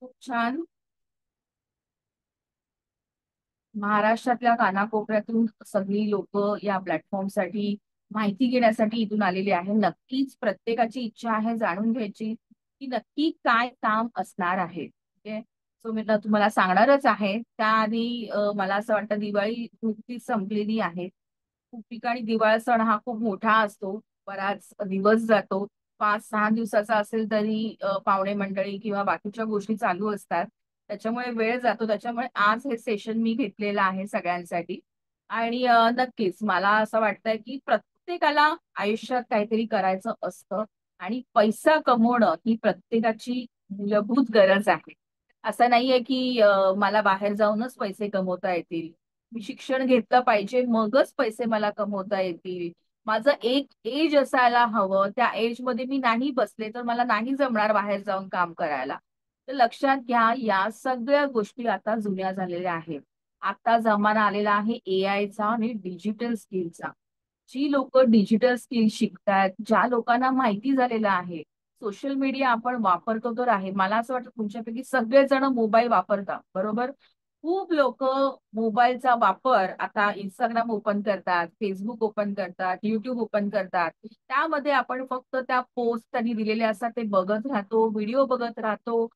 खूप छान. महाराष्ट्रातल्या कानाकोपऱ्यातून सगळी लोक या प्लॅटफॉर्मसाठी माहिती घेण्यासाठी इथून आलेली आहे. नक्कीच प्रत्येकाची इच्छा आहे जाणून घ्यायची की नक्की काय काम असणार आहे. ओके. सो मी तुम्हाला सांगणारच आहे. त्याआधी मला असं वाटतं दिवाळी नुकतीच संपलेली आहे. खूप ठिकाणी दिवाळी सण हा खूप मोठा असतो. बराच दिवस जातो. 5-6 दिवसाचा असेल तरी पाहुणे मंडळी किंवा बाकीच्या गोष्टी चालू असतात. त्याच्यामुळे वेळ जातो. त्याच्यामुळे आज हे सेशन मी घेतलेलं आहे सगळ्यांसाठी. आणि नक्कीच मला असं वाटतंय की प्रत्येकाला आयुष्यात काहीतरी करायचं असतं आणि पैसा कमवणं ही प्रत्येकाची मूलभूत गरज आहे. असं नाहीये की मला बाहेर जाऊनच पैसे कमवता येतील. मी शिक्षण घेतलं पाहिजे मगच पैसे मला कमवता येतील. माझं एक एज असायला हवं. त्या एज मध्ये मी नाही बसले तर मला नाही जमणार बाहेर जाऊन काम करायला. तर लक्षात घ्या या सगळ्या गोष्टी आता जुन्या झालेल्या आहेत. आता जमाना आलेला आहे एआयचा आणि डिजिटल स्किलचा. जी लोक डिजिटल स्किल शिकतात, ज्या लोकांना माहिती झालेलं आहे, सोशल मीडिया आपण वापरतो तर आहे. मला असं वाटतं तुमच्यापैकी सगळेजण मोबाईल वापरतात, बरोबर? खूप लोक मोबाईलचा वापर आता इंस्टाग्राम ओपन करतात, फेसबुक ओपन करतात, युट्यूब ओपन करतात. त्यामध्ये आपण फक्त त्या पोस्ट त्यांनी दिलेल्या असतात ते बघत राहतो, व्हिडिओ बघत राहतो.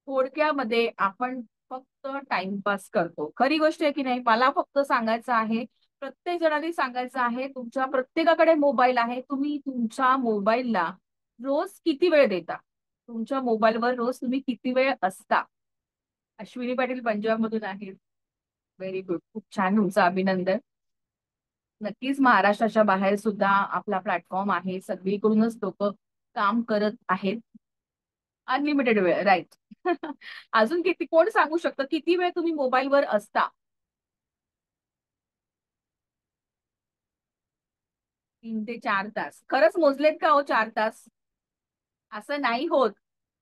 थोडक्यामध्ये आपण फक्त टाइमपास करतो. खरी गोष्ट आहे की नाही? मला फक्त सांगायचं आहे, प्रत्येक जणांनी सांगायचं आहे, तुमच्या प्रत्येकाकडे मोबाईल आहे. तुम्ही तुमच्या मोबाईलला रोज किती वेळ देता? तुमच्या मोबाईलवर रोज तुम्ही किती वेळ असता? अश्विनी पाटील पंजाबमधून आहेत. Very good. खूप छान. तुमचं अभिनंदन. नक्कीच महाराष्ट्राच्या बाहेर सुद्धा आपला प्लॅटफॉर्म आहे. सगळीकडूनच लोक काम करत आहेत. अनलिमिटेड वेळ, राईट. अजून किती कोण सांगू शकतं किती वेळ तुम्ही मोबाईलवर असता? 3 ते 4 तास. खरंच मोजलेत का हो 4 तास? असं नाही होत.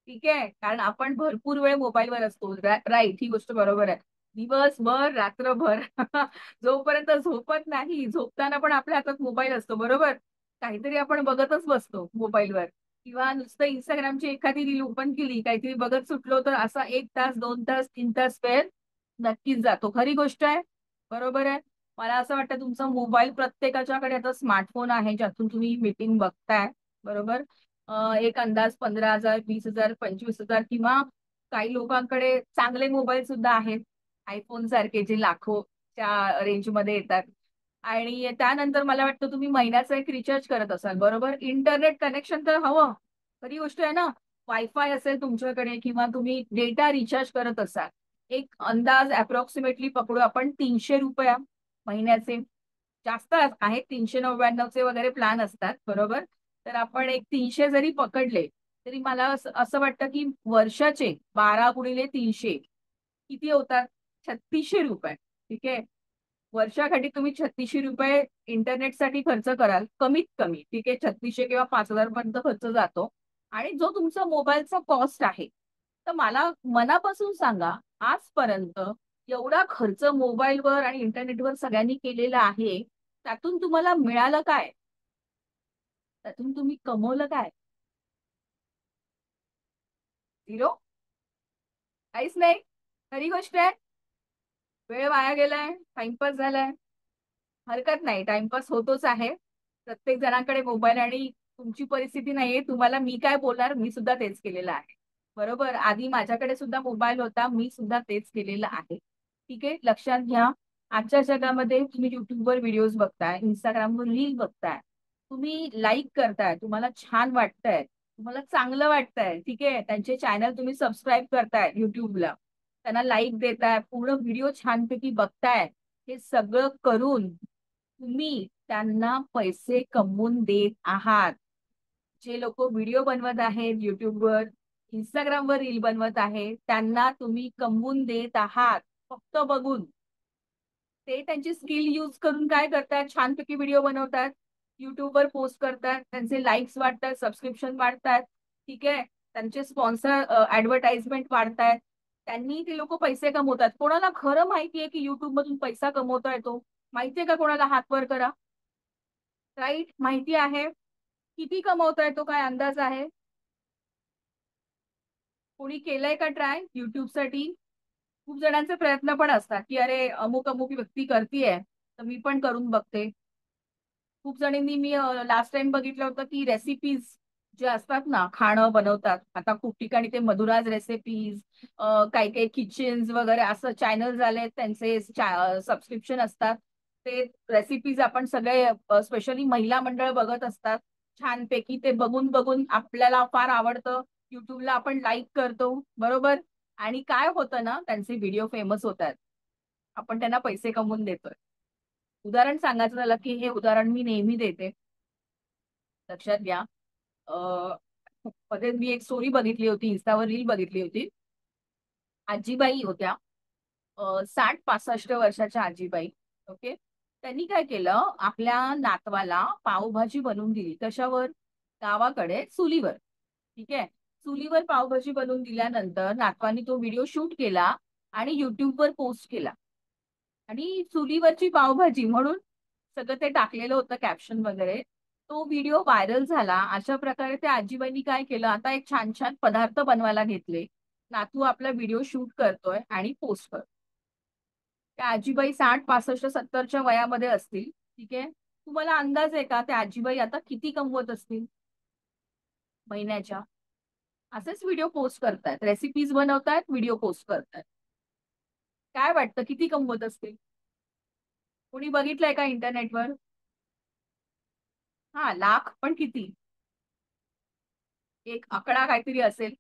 ठीक आहे. कारण आपण भरपूर वेळ मोबाईलवर असतो. राईट, ही गोष्ट बरोबर आहे. दिवसभर, रात्रभर जोपर्यंत झोपत नाही, झोपताना पण आपल्या हातात मोबाईल असतो, बरोबर? काहीतरी आपण बघतच बसतो मोबाईलवर. किंवा नुसतं इंस्टाग्रामची एखादी रील ओपन केली, काहीतरी बघत सुटलो तर असा 1 तास, 2 तास, 3 तास वेळ नक्कीच जातो. खरी गोष्ट आहे, बरोबर आहे. मला असं वाटतं तुमचा मोबाईल प्रत्येकाच्याकडे आता स्मार्टफोन आहे, ज्यातून तुम्ही मीटिंग बघताय, बरोबर? एक अंदाज 15,000, 20,000, 25,000 किंवा काही लोकांकडे चांगले मोबाईल सुद्धा आहेत. आयफोन सारखे जे लाखोच्या रेंजमध्ये येतात. आणि त्यानंतर मला वाटतं तुम्ही महिन्याचा एक रिचार्ज करत असाल, बरोबर? इंटरनेट कनेक्शन तर हवं. खरी गोष्ट आहे ना? वायफाय असेल तुमच्याकडे किंवा तुम्ही डेटा रिचार्ज करत असाल. एक अंदाज अप्रॉक्सिमेटली पकडू आपण ₹300 महिन्याचे. जास्त आहेत, 399चे वगैरे प्लॅन असतात, बरोबर? तर आपण एक 300 जरी पकडले, तरी मला असं असं वाटतं की वर्षाचे 12 गुणिले 300 किती होतात? ₹3600. ठीक आहे. वर्षाकाठी तुम्ही ₹3600 इंटरनेटसाठी खर्च कराल, कमीत कमी. ठीक आहे. 3600 किंवा 5,000 पर्यंत खर्च जातो. आणि जो तुमचा मोबाईलचा कॉस्ट आहे, तर मला मनापासून सांगा, आजपर्यंत एवढा खर्च मोबाईलवर आणि इंटरनेटवर सगळ्यांनी केलेला आहे, त्यातून तुम्हाला मिळालं काय? त्यातून तुम्ही कमवलं काय? झिरो? काहीच नाही. खरी गोष्ट आहे. वेळ वाया गेलाय, टाइमपास झालाय. हरकत नाही, टाइमपास होतोच आहे. प्रत्येक जणांकडे मोबाईल आणि तुमची परिस्थिती नाहीये. तुम्हाला मी काय बोलणार, मी सुद्धा तेच केलेलं आहे. बरोबर. आधी माझ्याकडे सुद्धा मोबाईल होता, मी सुद्धा तेच केलेलं आहे. ठीक आहे. लक्षात घ्या, आजच्या जगामध्ये तुम्ही युट्यूबवर व्हिडिओज बघताय, इंस्टाग्रामवर रील बघताय. तुम्ही लाईक करताय, तुम्हाला छान वाटतंय, तुम्हाला चांगलं वाटतंय. ठीक आहे. त्यांचे चॅनल तुम्ही सबस्क्राईब करताय युट्यूबला. त्यांना लाईक देताय, पूर्ण व्हिडिओ छानपैकी बघताय. हे सगळं करून तुम्ही त्यांना पैसे कमवून देत आहात. जे लोक व्हिडिओ बनवत आहेत युट्यूबवर, इंस्टाग्रामवर रील बनवत आहेत, त्यांना तुम्ही कमवून देत आहात फक्त बघून. ते त्यांची स्किल यूज करून काय करतात? छानपैकी व्हिडिओ बनवतात, युट्यूबवर पोस्ट करतात, त्यांचे लाईक्स वाढतात, सबस्क्रिप्शन वाढतात. ठीक आहे. त्यांचे स्पॉन्सर ऍडव्हर्टाइजमेंट वाढतायत. त्यांनी ते लोक पैसे कमवतात. कोणाला खरं माहितीये की युट्यूब मधून पैसा कमवता येतो? माहितीये का कोणाला? हात वर करा. राईट, माहिती आहे. किती कमवता येतो? काय अंदाज आहे? कोणी केलंय का ट्राय युट्यूबसाठी? खूप जणांचे प्रयत्न पण असतात की अरे अमुक अमुक व्यक्ती करतीये तर मी पण करून बघते. खूप जणींनी मी लास्ट टाइम बघितलं होतं की रेसिपीज जे असतात ना खाणं बनवतात. आता खूप ठिकाणी ते मधुराज रेसिपीज, काही काही किचन्स वगैरे असं चॅनल झाले त्यांचे सबस्क्रिप्शन असतात. ते रेसिपीज आपण सगळे स्पेशली महिला मंडळ बघत असतात. छानपैकी ते बघून बघून आपल्याला फार आवडतं. युट्यूबला आपण लाईक करतो बरोबर. आणि काय होतं ना त्यांचे व्हिडिओ फेमस होतात. आपण त्यांना पैसे कमवून देतोय. उदाहरण सांगायचं झालं की हे उदाहरण मी नेहमी देते. लक्षात घ्या. अ, मध्ये मी एक स्टोरी बघितली होती, इन्स्टावर रील बघितली होती. आजीबाई होत्या. 60-65 वर्षाच्या आजीबाई. ओके. त्यांनी काय केलं, आपल्या नातवाला पावभाजी बनवून दिली. कशावर? गावाकडे चुलीवर. ठीक आहे. चुलीवर पावभाजी बनवून दिल्यानंतर नातवानी तो व्हिडिओ शूट केला आणि YouTubeवर पोस्ट केला. आणि चुलीवरची पावभाजी म्हणून सगळं ते टाकलेलं होतं कॅप्शन वगैरे. तो व्हिडिओ व्हायरल झाला. अशा प्रकारे त्या आजीबाईंनी काय केलं, आता एक छान-छान पदार्थ बनवायला घेतले. नातू आपला व्हिडिओ शूट करतोय आणि पोस्ट करतोय. त्या आजीबाई 60, 65, 70च्या वयामध्ये असतील. ठीक आहे. तुम्हाला अंदाज आहे का त्या आजीबाई आता किती कमवत असतील महिन्याच्या? असेच व्हिडिओ पोस्ट करतायत. रेसिपीज बनवतायत, व्हिडिओ पोस्ट करतायत. काय वाटतं किती कमवत असतील? कोणी बघितलंय का इंटरनेटवर? हा, लाख पण किती? एक आकडा काहीतरी असेल.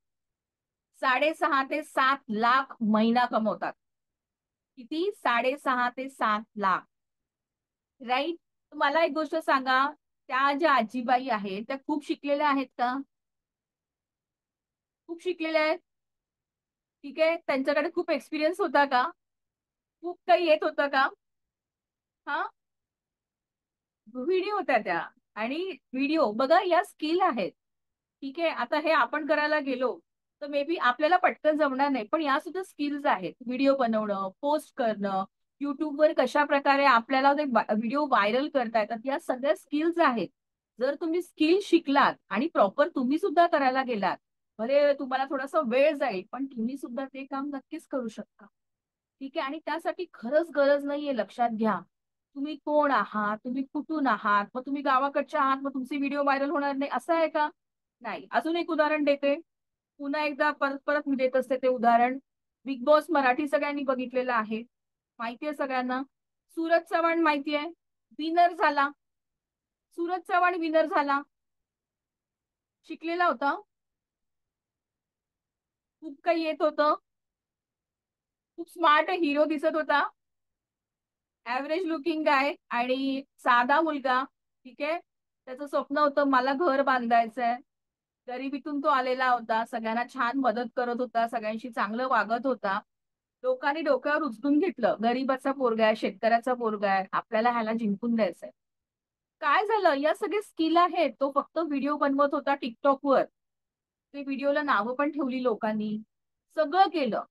6.5 ते 7 लाख महिना कमवतात. किती? 6.5 ते 7 लाख. राईट. मला एक गोष्ट सांगा, त्या ज्या आजीबाई आहेत त्या खूप शिकलेल्या आहेत का? खूप शिकलेल्या आहेत. ठीक आहे. त्यांच्याकडे खूप एक्सपिरियन्स होता का? खूप काही येत होतं का? हा. व्हिडिओ होत्या त्या. आणि व्हिडिओ बघा या स्किल आहेत. ठीक आहे. आता हे आपण करायला गेलो तर मे बी आपल्याला पटकन जमणार नाही. पण या सुद्धा स्किल्स आहेत. व्हिडिओ बनवणं, पोस्ट करणं, YouTubeवर कशा प्रकारे आपल्याला ते व्हिडिओ व्हायरल करता येतात, या सगळ्या स्किल्स आहेत. जर तुम्ही स्किल शिकलात आणि प्रॉपर तुम्ही सुद्धा करायला गेलात, भले तुम्हाला थोडासा वेळ जाईल, पण तुम्ही सुद्धा ते काम नक्कीच करू शकता. ठीक आहे. आणि त्यासाठी खरंच गरज नाहीये, लक्षात घ्या. तुम्ही कोण आहात, तुम्ही कुठून आहात, मग तुम्ही गावाकडच्या आहात, मग तुमचे व्हिडिओ व्हायरल होणार नाही असं आहे का? नाही. अजून एक उदाहरण देते. पुन्हा एकदा परत परत मी देत असते ते उदाहरण. बिग बॉस मराठी सगळ्यांनी बघितलेलं आहे. माहितीये सगळ्यांना. सूरज चव्हाण माहितीये? विनर झाला. सूरज चव्हाण विनर झाला. शिकलेला होता. खूप काही येत होतं. खूप स्मार्ट हिरो दिसत होता. ऍव्हरेज लुकिंग गाय आणि साधा मुलगा. ठीक आहे. त्याचं स्वप्न होतं मला घर बांधायचंय. गरिबीतून तो आलेला होता. सगळ्यांना छान मदत करत होता. सगळ्यांशी चांगलं वागत होता. लोकांनी डोक्यावर उचलून घेतलं. गरीबाचा पोरगा आहे, शेतकऱ्याचा पोरगा आहे. आपल्याला ह्याला जिंकून द्यायचंय. काय झालं? या सगळे स्किल आहेत. तो फक्त व्हिडिओ बनवत होता टिकटॉकवर. ते व्हिडिओला नावं पण ठेवली लोकांनी. सगळं केलं.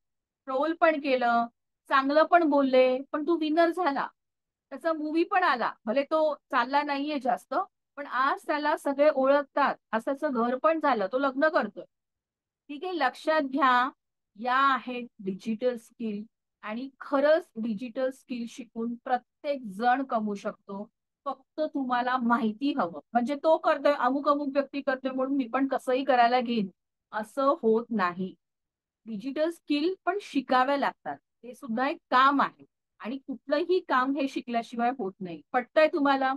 ट्रोल पण केलं. चांगलं पण बोलले. पण तो विनर झाला. त्याचा मूव्ही पण आला. भले तो चालला नाहीये जास्त, पण आज त्याला सगळे ओळखतात. आज त्याचं घर पण झालं. तो लग्न करतोय. ठीक आहे. लक्षात घ्या, या आहेत डिजिटल स्किल. आणि खरंच डिजिटल स्किल शिकून प्रत्येक जण कमवू शकतो. फक्त तुम्हाला माहिती हवं. म्हणजे तो करतोय, अमुक अमुक व्यक्ती करतोय म्हणून मी पण कसंही करायला घेईन, असं होत नाही. डिजिटल स्किल पण शिकाव्या लागतात. ते सुद्धा एक काम आहे. आणि कुठलंही काम हे शिकल्याशिवाय होत नाही. पटतंय तुम्हाला?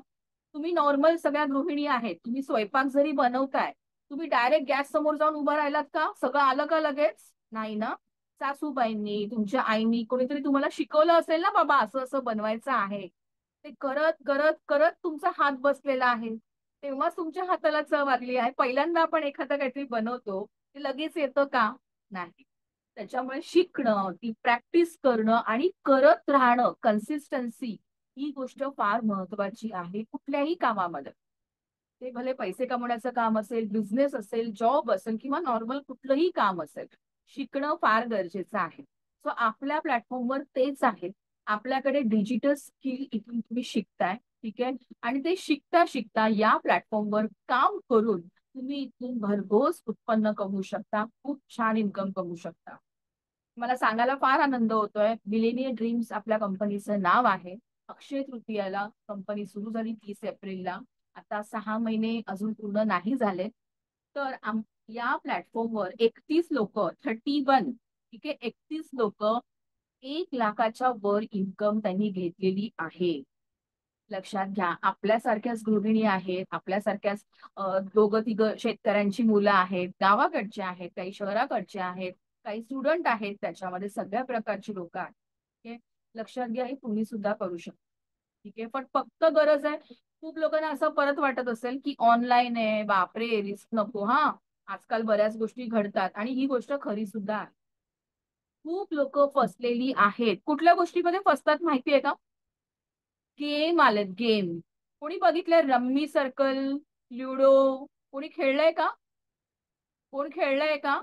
तुम्ही नॉर्मल सगळ्या गृहिणी आहेत. तुम्ही स्वयंपाक जरी बनवताय, तुम्ही डायरेक्ट गॅस समोर जाऊन उभा राहिलात का? सगळं आलं का लगेच? नाही ना. सासूबाईंनी, तुमच्या आईनी कोणीतरी तुम्हाला शिकवलं असेल ना, बाबा असं असं बनवायचं आहे. ते करत करत करत तुमचा हात बसलेला आहे. तेव्हाच तुमच्या हाताला चव लागली आहे. पहिल्यांदा आपण एखादं काहीतरी बनवतो, ते लगेच येतं का? नाही. त्याच्यामुळे शिकणं, ती प्रॅक्टिस करणं आणि करत राहणं, कन्सिस्टन्सी, ही गोष्ट फार महत्वाची आहे कुठल्याही कामामध्ये. ते भले पैसे कमवण्याचं काम असेल, बिझनेस असेल, जॉब असेल किंवा नॉर्मल कुठलंही काम असेल. शिकणं फार गरजेचं आहे. सो आपल्या प्लॅटफॉर्मवर तेच आहे. आपल्याकडे डिजिटल स्किल इथून तुम्ही शिकताय. ठीक आहे. आणि ते शिकता शिकता या प्लॅटफॉर्मवर काम करून तुम्ही इथून भरघोस उत्पन्न कमवू शकता, खूप छान इन्कम कमवू शकता. मला सांगायला फार आनंद होतोय, बिलेनियर ड्रीम्स आपल्या कंपनीचं नाव आहे. अक्षय तृतीयाला कंपनी सुरू झाली 30 एप्रिलला. आता 6 महिने अजून पूर्ण नाही झाले. तर या प्लॅटफॉर्मवर 31 लोक, 31, ठीक आहे, 31 लोक 1 लाखाच्या वर इन्कम त्यांनी घेतलेली आहे. लक्षात घ्या, आपल्यासारख्याच गृहिणी आहेत, आपल्यासारख्याच दोघं तिघं शेतकऱ्यांची मुलं आहेत, गावाकडचे आहेत, काही शहराकडचे आहेत, काही स्टुडंट आहेत, त्याच्यामध्ये सगळ्या प्रकारची लोक आहेत. ठीक आहे? लक्षात घ्या, हे तुम्ही सुद्धा करू शकता. ठीक आहे, पण फक्त गरज आहे, खूप लोकांना असं परत वाटत असेल की ऑनलाईन आहे, बापरे रिस्क नको. हा, आजकाल बऱ्याच गोष्टी घडतात आणि ही गोष्ट खरी सुद्धा आहे. खूप लोक फसलेली आहेत. कुठल्या गोष्टीमध्ये फसतात माहितीये का? गेम आलेत, गेम. कोणी बघितलंय रम्मी सर्कल, ल्युडो? कोणी खेळलंय का? कोण खेळलंय का?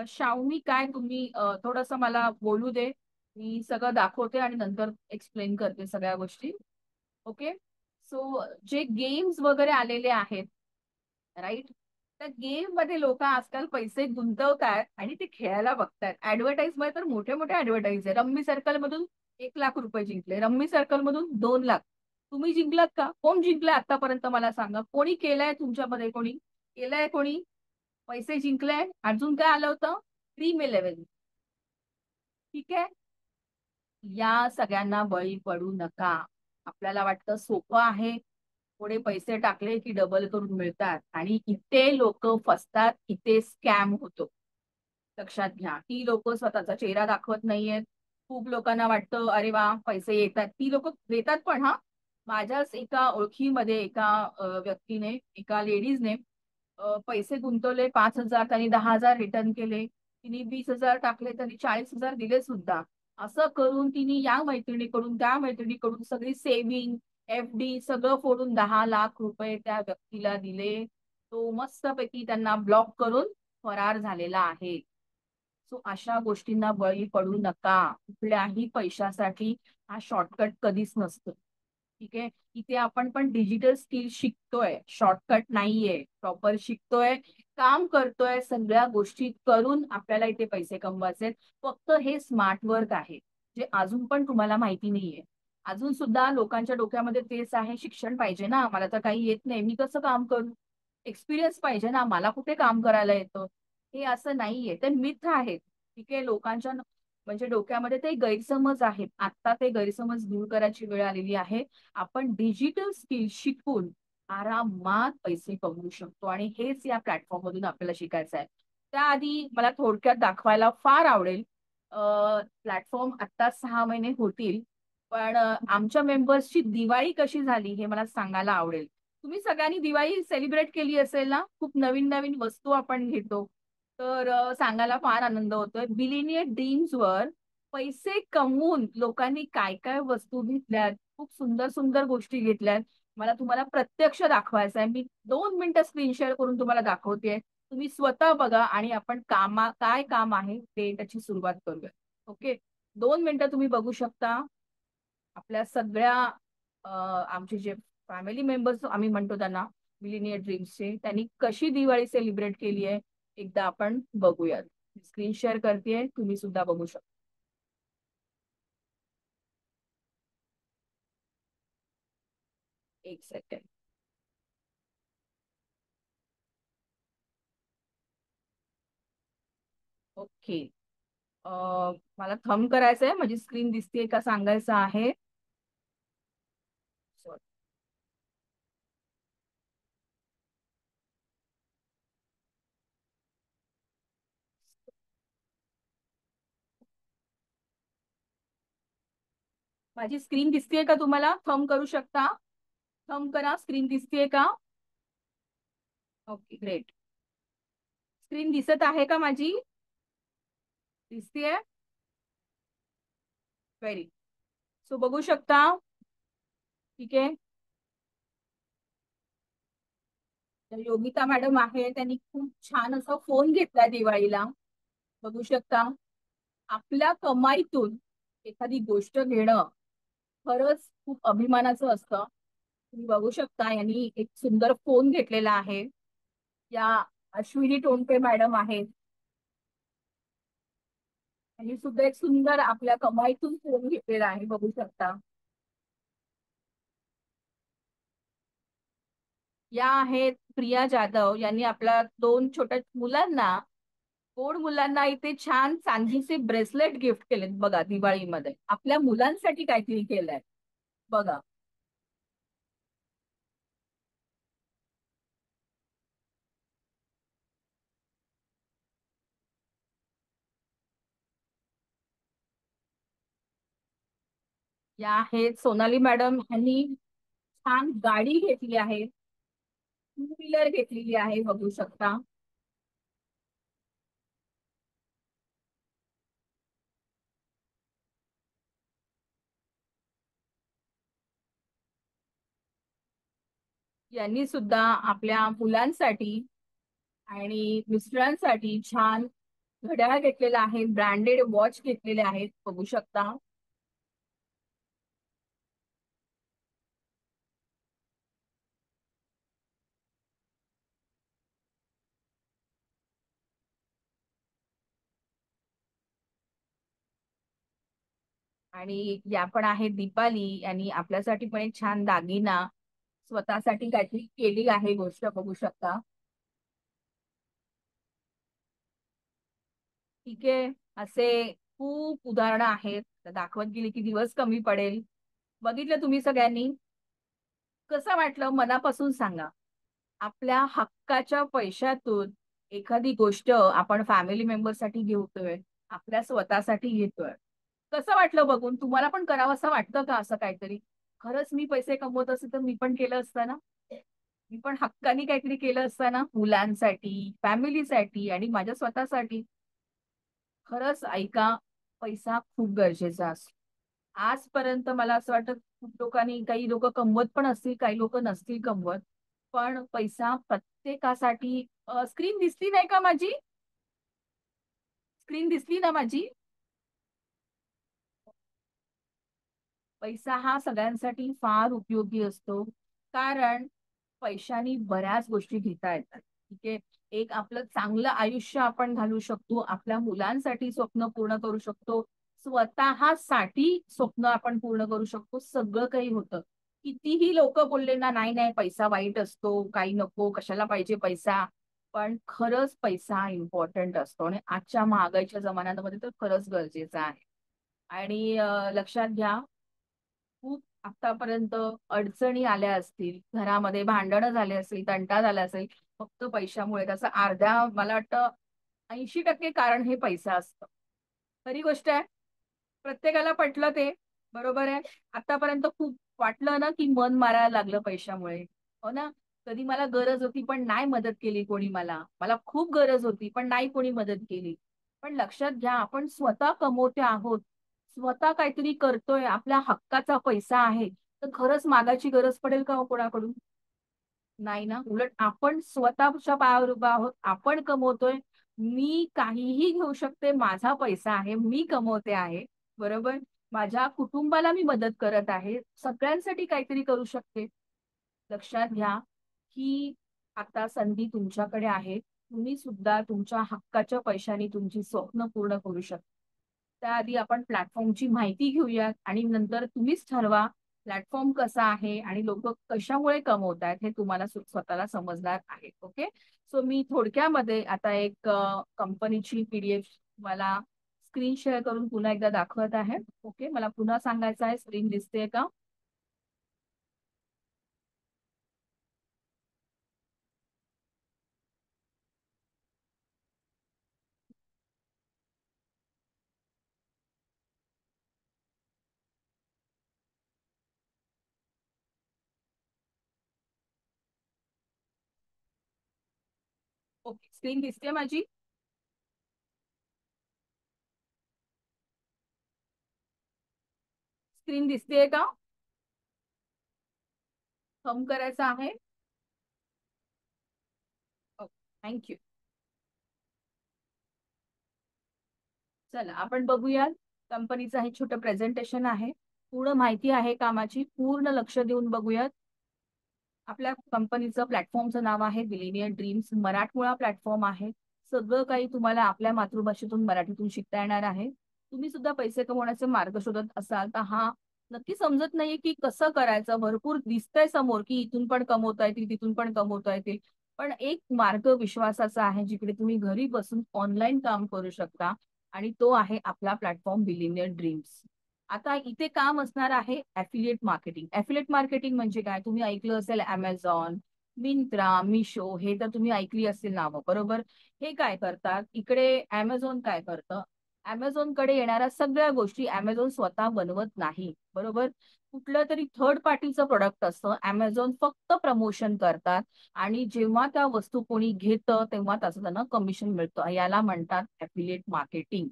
शावनी, काय तुम्ही थोडस मला बोलू दे. मी सगळं दाखवते आणि नंतर एक्सप्लेन करते सगळ्या गोष्टी. ओके. सो जे गेम्स वगैरे आलेले आहेत, राईट, त्या गेम मध्ये लोक आजकाल पैसे गुंतवतात आणि ते खेळायला बघतात. ऍडव्हर्टाईज मध्ये तर मोठे मोठे ऍडव्हर्टाईज आहे. रम्मी सर्कल मधून 1 लाख रुपये जिंकले, रम्मी सर्कल मधून 2 लाख. तुम्ही जिंकलात का? कोण जिंकलाय आतापर्यंत मला सांगा. कोणी केलंय तुमच्यामध्ये? कोणी केलंय? कोणी पैसे जिंकले? अजून काय आलं होतं? ड्रीम 11. ठीक आहे. या सगळ्यांना बळी पडू नका. आपल्याला वाटतं सोपं आहे, थोडे पैसे टाकले की डबल करून मिळतात, आणि इथे लोक फसतात, इथे स्कॅम होतो. लक्षात घ्या, ती लोक स्वतःचा चेहरा दाखवत नाहीयेत. खूप लोकांना वाटतं अरे वा पैसे येतात, ती लोक देतात पण. हा, माझ्याच एका ओळखीमध्ये एका व्यक्तीने, एका लेडीजने पैसे गुंतवले 5,000, त्यांनी 10,000 रिटर्न केले. तिने 20,000 टाकले, त्यांनी 40,000 दिले सुद्धा. असं करून तिने या मैत्रिणीकडून त्या मैत्रिणीकडून सगळी सेव्हिंग, FD सगळं फोडून 10 लाख रुपये त्या व्यक्तीला दिले. तो मस्तपैकी त्यांना ब्लॉक करून फरार झालेला आहे. सो अशा गोष्टींना बळी पडू नका. कुठल्याही पैशासाठी हा शॉर्टकट कधीच नसतो. ठीक आहे. इथे आपण पण डिजिटल स्किल शिकतोय, शॉर्टकट नाहीये. प्रॉपर शिकतोय, काम करतोय, सगळ्या गोष्टी करून आपल्याला इथे पैसे कमवायचे. फक्त हे स्मार्ट वर्क आहे, जे अजून पण तुम्हाला माहिती नाहीये. अजून सुद्धा लोकांच्या डोक्यामध्ये तेच आहे, शिक्षण पाहिजे ना, मला तर काही येत नाही, मी कसं काम करू? एक्सपिरियन्स पाहिजे ना, मला कुठे काम करायला येतं? हे असं नाहीये, ते मिथ आहेत. ठीक आहे. लोकांच्या म्हणजे डोक्यामध्ये ते गैरसमज आहेत. आता ते गैरसमज दूर करायची वेळ आलेली आहे. आपण डिजिटल स्किल शिकून आरामात पैसे कमवू शकतो, आणि हेच या प्लॅटफॉर्म मधून आपल्याला शिकायचं आहे. त्याआधी मला थोडक्यात दाखवायला फार आवडेल. प्लॅटफॉर्म आता 6 महिने होतील, पण आमच्या मेंबर्सची दिवाळी कशी झाली हे मला सांगायला आवडेल. तुम्ही सगळ्यांनी दिवाळी सेलिब्रेट केली असेल ना? खूप नवीन नवीन वस्तू आपण घेतो. तर सांगायला फार आनंद होतोय. बिलिनियर ड्रीम्स वर पैसे कमवून लोकांनी काय काय वस्तू घेतल्यात, खूप सुंदर सुंदर गोष्टी घेतल्यात. मला तुम्हाला प्रत्यक्ष दाखवायचं आहे. मी 2 मिनिटं स्क्रीन शेअर करून तुम्हाला दाखवतेय. तुम्ही स्वतः बघा आणि आपण काय काम आहे ते त्याची सुरुवात करूया. ओके. 2 मिनिटं तुम्ही बघू शकता. आपल्या सगळ्या आमचे जे फॅमिली मेंबर्स आम्ही म्हणतो त्यांना, मिलिनियर ड्रीम्सचे, त्यांनी कशी दिवाळी सेलिब्रेट केली आहे एकदा आपण बघूयात. स्क्रीन शेअर करतेय, तुम्ही सुद्धा बघू शकता. 1 सेकंड. ओके. मला थंब करायचंय, माझी स्क्रीन दिसतेय का सांगायचं आहे. Sorry. माझी स्क्रीन दिसतेय का तुम्हाला? थंब करू शकता. थंब करा, स्क्रीन दिसतेय का? Okay, great. स्क्रीन दिसत आहे का माझी? दिसतेय? व्हेरी. सो बघू शकता. ठीक आहे. तर योगिता मॅडम आहे, त्यांनी खूप छान असा फोन घेतला दिवाळीला. बघू शकता. आपल्या कमाईतून एखादी गोष्ट घेणं खरंच खूप अभिमानाचं असतं. तुम्ही बघू शकता, यांनी एक सुंदर फोन घेतलेला आहे. या अश्विनी टोणके मॅडम आहेत. आणि सुद्धा एक सुंदर आपल्या कमाईतून फोन घेतलेला आहे, बघू शकता. या आहेत प्रिया जाधव, यांनी आपल्या दोन छोट्या मुलांना, गोड मुलांना इथे छान चांदीचे ब्रेसलेट गिफ्ट केलेत बघा, दिवाळीमध्ये आपल्या मुलांसाठी काहीतरी केलंय बघा. या आहेत सोनाली मॅडम, यांनी छान गाडी घेतली आहे, टू व्हीलर घेतलेली आहे, बघू शकता. यांनी सुद्धा आपल्या मुलांसाठी आणि मिस्टरांसाठी छान घड्याळ घेतलेला आहे, ब्रँडेड वॉच घेतलेले आहेत, बघू शकता. आणि या पण आहेत दीपाली, यांनी आपल्यासाठी पण एक छान दागिना स्वतःसाठी काहीतरी केली आहे गोष्ट, बघू शकता. ठीक आहे. असे खूप उदाहरणं आहेत, तर दाखवत गेली की दिवस कमी पडेल. बघितलं तुम्ही सगळ्यांनी? कसं वाटलं मनापासून सांगा. आपल्या हक्काच्या पैशातून एखादी गोष्ट आपण फॅमिली मेंबरसाठी घेतोय, आपल्या स्वतःसाठी घेतोय. कसं वाटलं बघून? तुम्हाला पण करावं असं वाटतं का असं काहीतरी? खरंच मी पैसे कमवत असेल तर मी पण केलं असतं ना? मी पण हक्काने काहीतरी केलं असतं ना, मुलांसाठी, फॅमिलीसाठी आणि माझ्या स्वतःसाठी. खरंच ऐका, पैसा खूप गरजेचा असतो. आजपर्यंत मला असं वाटतं खूप लोकांनी, काही लोक कमवत पण असतील, काही लोक नसतील कमवत, पण पैसा प्रत्येकासाठी. स्क्रीन दिसली नाही का माझी? स्क्रीन दिसली ना माझी? पैसा हा सगळ्यांसाठी फार उपयोगी असतो, कारण पैशानी बऱ्याच गोष्टी घेता येतात. ठीक आहे. एक आपलं चांगलं आयुष्य आपण घालू शकतो, आपल्या मुलांसाठी स्वप्न पूर्ण करू शकतो, स्वतःसाठी स्वप्न आपण पूर्ण करू शकतो, सगळं काही होतं. कितीही लोक बोलले ना, नाही नाही पैसा वाईट असतो, काही नको, कशाला पाहिजे पैसा, पण खरंच पैसा इम्पॉर्टंट असतो आणि आजच्या महागाईच्या जमान्यामध्ये तर खरंच गरजेचा आहे. आणि लक्षात घ्या, खूप आतापर्यंत अडचणी आल्या असतील, घरामध्ये भांडणं झाले असतील, तंटा झाला असेल, फक्त पैशामुळे. त्याचं अर्ध्या, मला वाटतं 80% कारण हे पैसा असतं. खरी गोष्ट आहे. प्रत्येकाला पटलं ते, बरोबर आहे. आतापर्यंत खूप वाटलं ना, की मन मारायला लागलं पैशामुळे. हो ना? कधी मला गरज होती पण नाही मदत केली कोणी मला. मला खूप गरज होती पण नाही कोणी मदत केली. पण लक्षात घ्या, आपण स्वतः कमवते आहोत, स्वतः काहीतरी करतोय, आपल्या हक्काचा पैसा आहे, तर खरंच मागायची गरज पडेल का हो कोणाकडून? नाही ना. उलट आपण स्वतःच्या पायावर उभा आहोत, आपण कमवतोय. मी काहीही घेऊ शकते, माझा पैसा आहे, मी कमवते आहे. बरोबर. माझ्या कुटुंबाला मी मदत करत आहे, सगळ्यांसाठी काहीतरी करू शकते. लक्षात घ्या, की आता संधी तुमच्याकडे आहे, तुम्ही सुद्धा तुमच्या हक्काच्या पैशाने तुमची स्वप्न पूर्ण करू शकता. त्याआधी आपण प्लॅटफॉर्मची माहिती घेऊयात आणि नंतर तुम्हीच ठरवा प्लॅटफॉर्म कसा आहे आणि लोक कशामुळे कमवत आहेत, हे तुम्हाला स्वतःला समजणार आहे. ओके. सो मी थोडक्यामध्ये आता एक कंपनीची पीडीएफ मला स्क्रीन शेअर करून पुन्हा एकदा दाखवत आहे. ओके. मला पुन्हा सांगायचं आहे, स्क्रीन दिसते का? ओके. स्क्रीन दिसते माझी? स्क्रीन दिसतेय का? थंब करायचं आहे. ओके. थँक्यू. चला आपण बघूयात. कंपनीचं हे छोटं प्रेझेंटेशन आहे, पूर्ण माहिती आहे कामाची, पूर्ण लक्ष देऊन बघूयात. आपल्या कंपनीचं प्लॅटफॉर्मचं नाव आहे बिलिनियर ड्रीम्स. मराठमोळा प्लॅटफॉर्म आहे. सगळं काही तुम्हाला आपल्या मातृभाषेतून मराठीतून शिकता येणार आहे. तुम्ही सुद्धा पैसे कमवण्याचे मार्ग शोधत असाल तर हा नक्की समजत नाहीये की कसं करायचं. भरपूर दिसतंय समोर की इथून पण कमवता येतील, तिथून पण कमवता येतील. पण एक मार्ग विश्वासाचा आहे जिकडे तुम्ही घरी बसून ऑनलाईन काम करू शकता आणि तो आहे आपला प्लॅटफॉर्म बिलिनियर ड्रीम्स. आता इथे काम असणार आहे ऍफिलिएट मार्केटिंग. ऍफिलिएट मार्केटिंग म्हणजे काय? तुम्ही ऐकलं असेल अमेझॉन, मिंत्रा, मिशो, हे तर तुम्ही ऐकली असतील नावं, बरोबर? हे काय करतात इकडे? अमेझॉन काय करतं? अमेझॉन कडे येणाऱ्या सगळ्या गोष्टी अमेझॉन स्वतः बनवत नाही, बरोबर? कुठलं तरी थर्ड पार्टीचं प्रोडक्ट असतं, अमेझॉन फक्त प्रमोशन करतात आणि जेव्हा त्या वस्तू कोणी घेतं तेव्हा त्याचं त्यांना कमिशन मिळतं. याला म्हणतात ऍफिलिएट मार्केटिंग.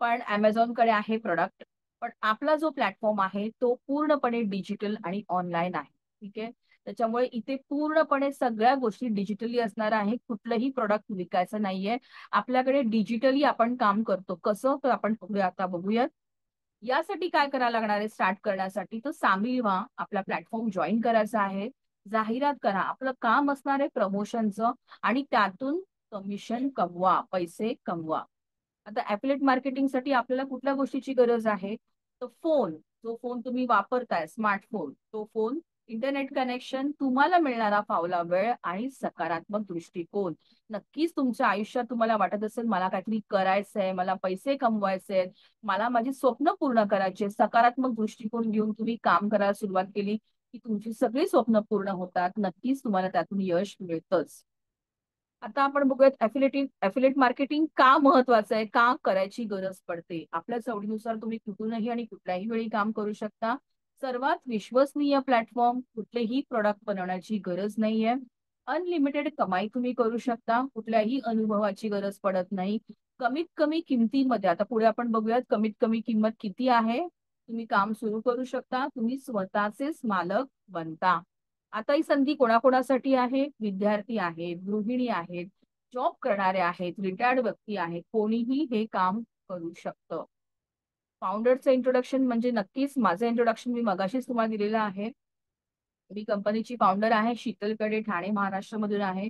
पण कडे आहे प्रोडक्ट. पण आपला जो प्लॅटफॉर्म आहे तो पूर्णपणे डिजिटल आणि ऑनलाईन आहे. ठीक आहे. त्याच्यामुळे इथे पूर्णपणे सगळ्या गोष्टी डिजिटली असणार आहे. कुठलंही प्रोडक्ट विकायचं नाहीये. आपल्याकडे डिजिटली आपण काम करतो. कसं? तर आपण आता बघूयात. यासाठी काय करायला लागणार आहे स्टार्ट करण्यासाठी? तर सामील व्हा. आपला प्लॅटफॉर्म जॉईन करायचा आहे. जाहिरात करा. आपलं काम असणार आहे प्रमोशनचं आणि त्यातून कमिशन कमवा, पैसे कमवा. आता ऍफिलिएट मार्केटिंगसाठी आपल्याला कुठल्या गोष्टीची गरज आहे? तर फोन. जो फोन तुम्ही वापरताय, स्मार्टफोन, तो फोन, इंटरनेट कनेक्शन, तुम्हाला मिळणारा फावला वेळ आणि सकारात्मक दृष्टिकोन. नक्कीच तुमच्या आयुष्यात तुम्हाला वाटत असेल मला काहीतरी करायचंय, मला पैसे कमवायचे आहेत, मला माझी स्वप्न पूर्ण करायची. सकारात्मक दृष्टिकोन घेऊन तुम्ही काम करायला सुरुवात केली की तुमची सगळी स्वप्न पूर्ण होतात. नक्कीच तुम्हाला त्यातून यश मिळतंच. आता आपण बघूयात ऍफिलिएट मार्केटिंग का महत्वाचं आहे, का करायची गरज पडते. आपल्या सवडीनुसार तुम्ही कुठूनही आणि कुठल्याही वेळी काम करू शकता. सर्वात विश्वसनीय प्लॅटफॉर्म. कुठलेही प्रोडक्ट बनवण्याची गरज नाहीये. अनलिमिटेड कमाई तुम्ही करू शकता. कुठल्याही अनुभवाची गरज पडत नाही. कमीत कमी किमतीमध्ये, आता पुढे आपण बघूयात कमीत कमी किंमत किती आहे. तुम्ही काम सुरू करू शकता. तुम्ही स्वतःचेच मालक बनता. आता ही संधी कोणाकोणासाठी आहे? विद्यार्थी आहेत, गृहिणी आहेत, जॉब करणारे आहेत, रिटायर्ड व्यक्ती आहेत, कोणीही हे काम करू शकतं. फाउंडरचं इंट्रोडक्शन म्हणजे नक्कीच माझं इंट्रोडक्शन मी मगाशीच तुम्हाला दिलेलं आहे. मी कंपनीची फाउंडर आहे. शीतल कडे, ठाणे, महाराष्ट्रामधून आहे.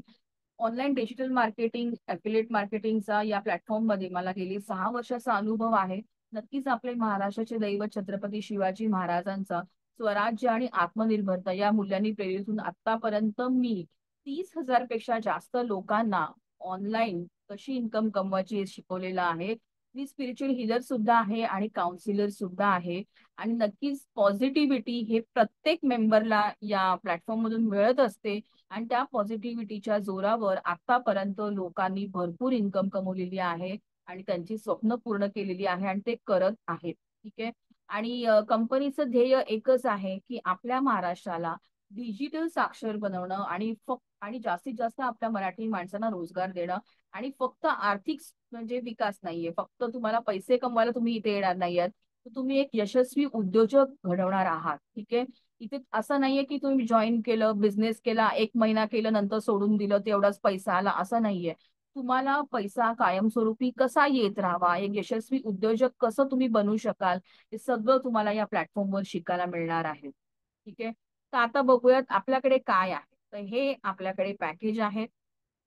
ऑनलाईन डिजिटल मार्केटिंग, ॲफिलिएट मार्केटिंगचा या प्लॅटफॉर्ममध्ये मला गेली 6 वर्षाचा अनुभव आहे. नक्कीच आपले महाराष्ट्राचे दैवत छत्रपती शिवाजी महाराजांचा स्वराज्य आणि आत्मनिर्भरता या मूल्यांनी प्रेरित होऊन आतापर्यंत मी 30,000 पेक्षा जास्त लोकांना ऑनलाईन कशी इन्कम कमवायची हे शिकवलेलं आहे. मी स्पिरिच्युअल हीलर सुद्धा आहे आणि काउन्सिलर सुद्धा आहे. आणि नक्कीच पॉझिटिव्हिटी हे प्रत्येक मेंबरला या प्लॅटफॉर्म मधून मिळत असते आणि त्या पॉझिटिव्हिटीच्या जोरावर आतापर्यंत लोकांनी भरपूर इन्कम कमवलेली आहे आणि त्यांची स्वप्न पूर्ण केलेली आहे आणि ते करत आहेत. ठीक आहे. आणि कंपनीचं ध्येय एकच आहे की आपल्या महाराष्ट्राला डिजिटल साक्षर बनवणं आणि जास्तीत जास्त आपल्या मराठी माणसांना रोजगार देणं. आणि फक्त आर्थिक म्हणजे विकास नाहीये, फक्त तुम्हाला पैसे कमवायला तुम्ही इथे येणार नाहीयेत, तर तुम्ही एक यशस्वी उद्योजक घडवणार आहात. ठीक आहे. इथे असं नाहीये की तुम्ही जॉईन केलं, बिझनेस केला, 1 महिना केलं, नंतर सोडून दिलं, तेवढाच पैसा आला, असं नाहीये. तुम्हाला पैसा कायमस्वरूपी कसा येत राहावा, एक यशस्वी उद्योजक कसं तुम्ही बनू शकाल, हे सगळं तुम्हाला या प्लॅटफॉर्मवर शिकायला मिळणार आहे. ठीक आहे. तर आता बघूयात आपल्याकडे काय आहे. तर हे आपल्याकडे पॅकेज आहे.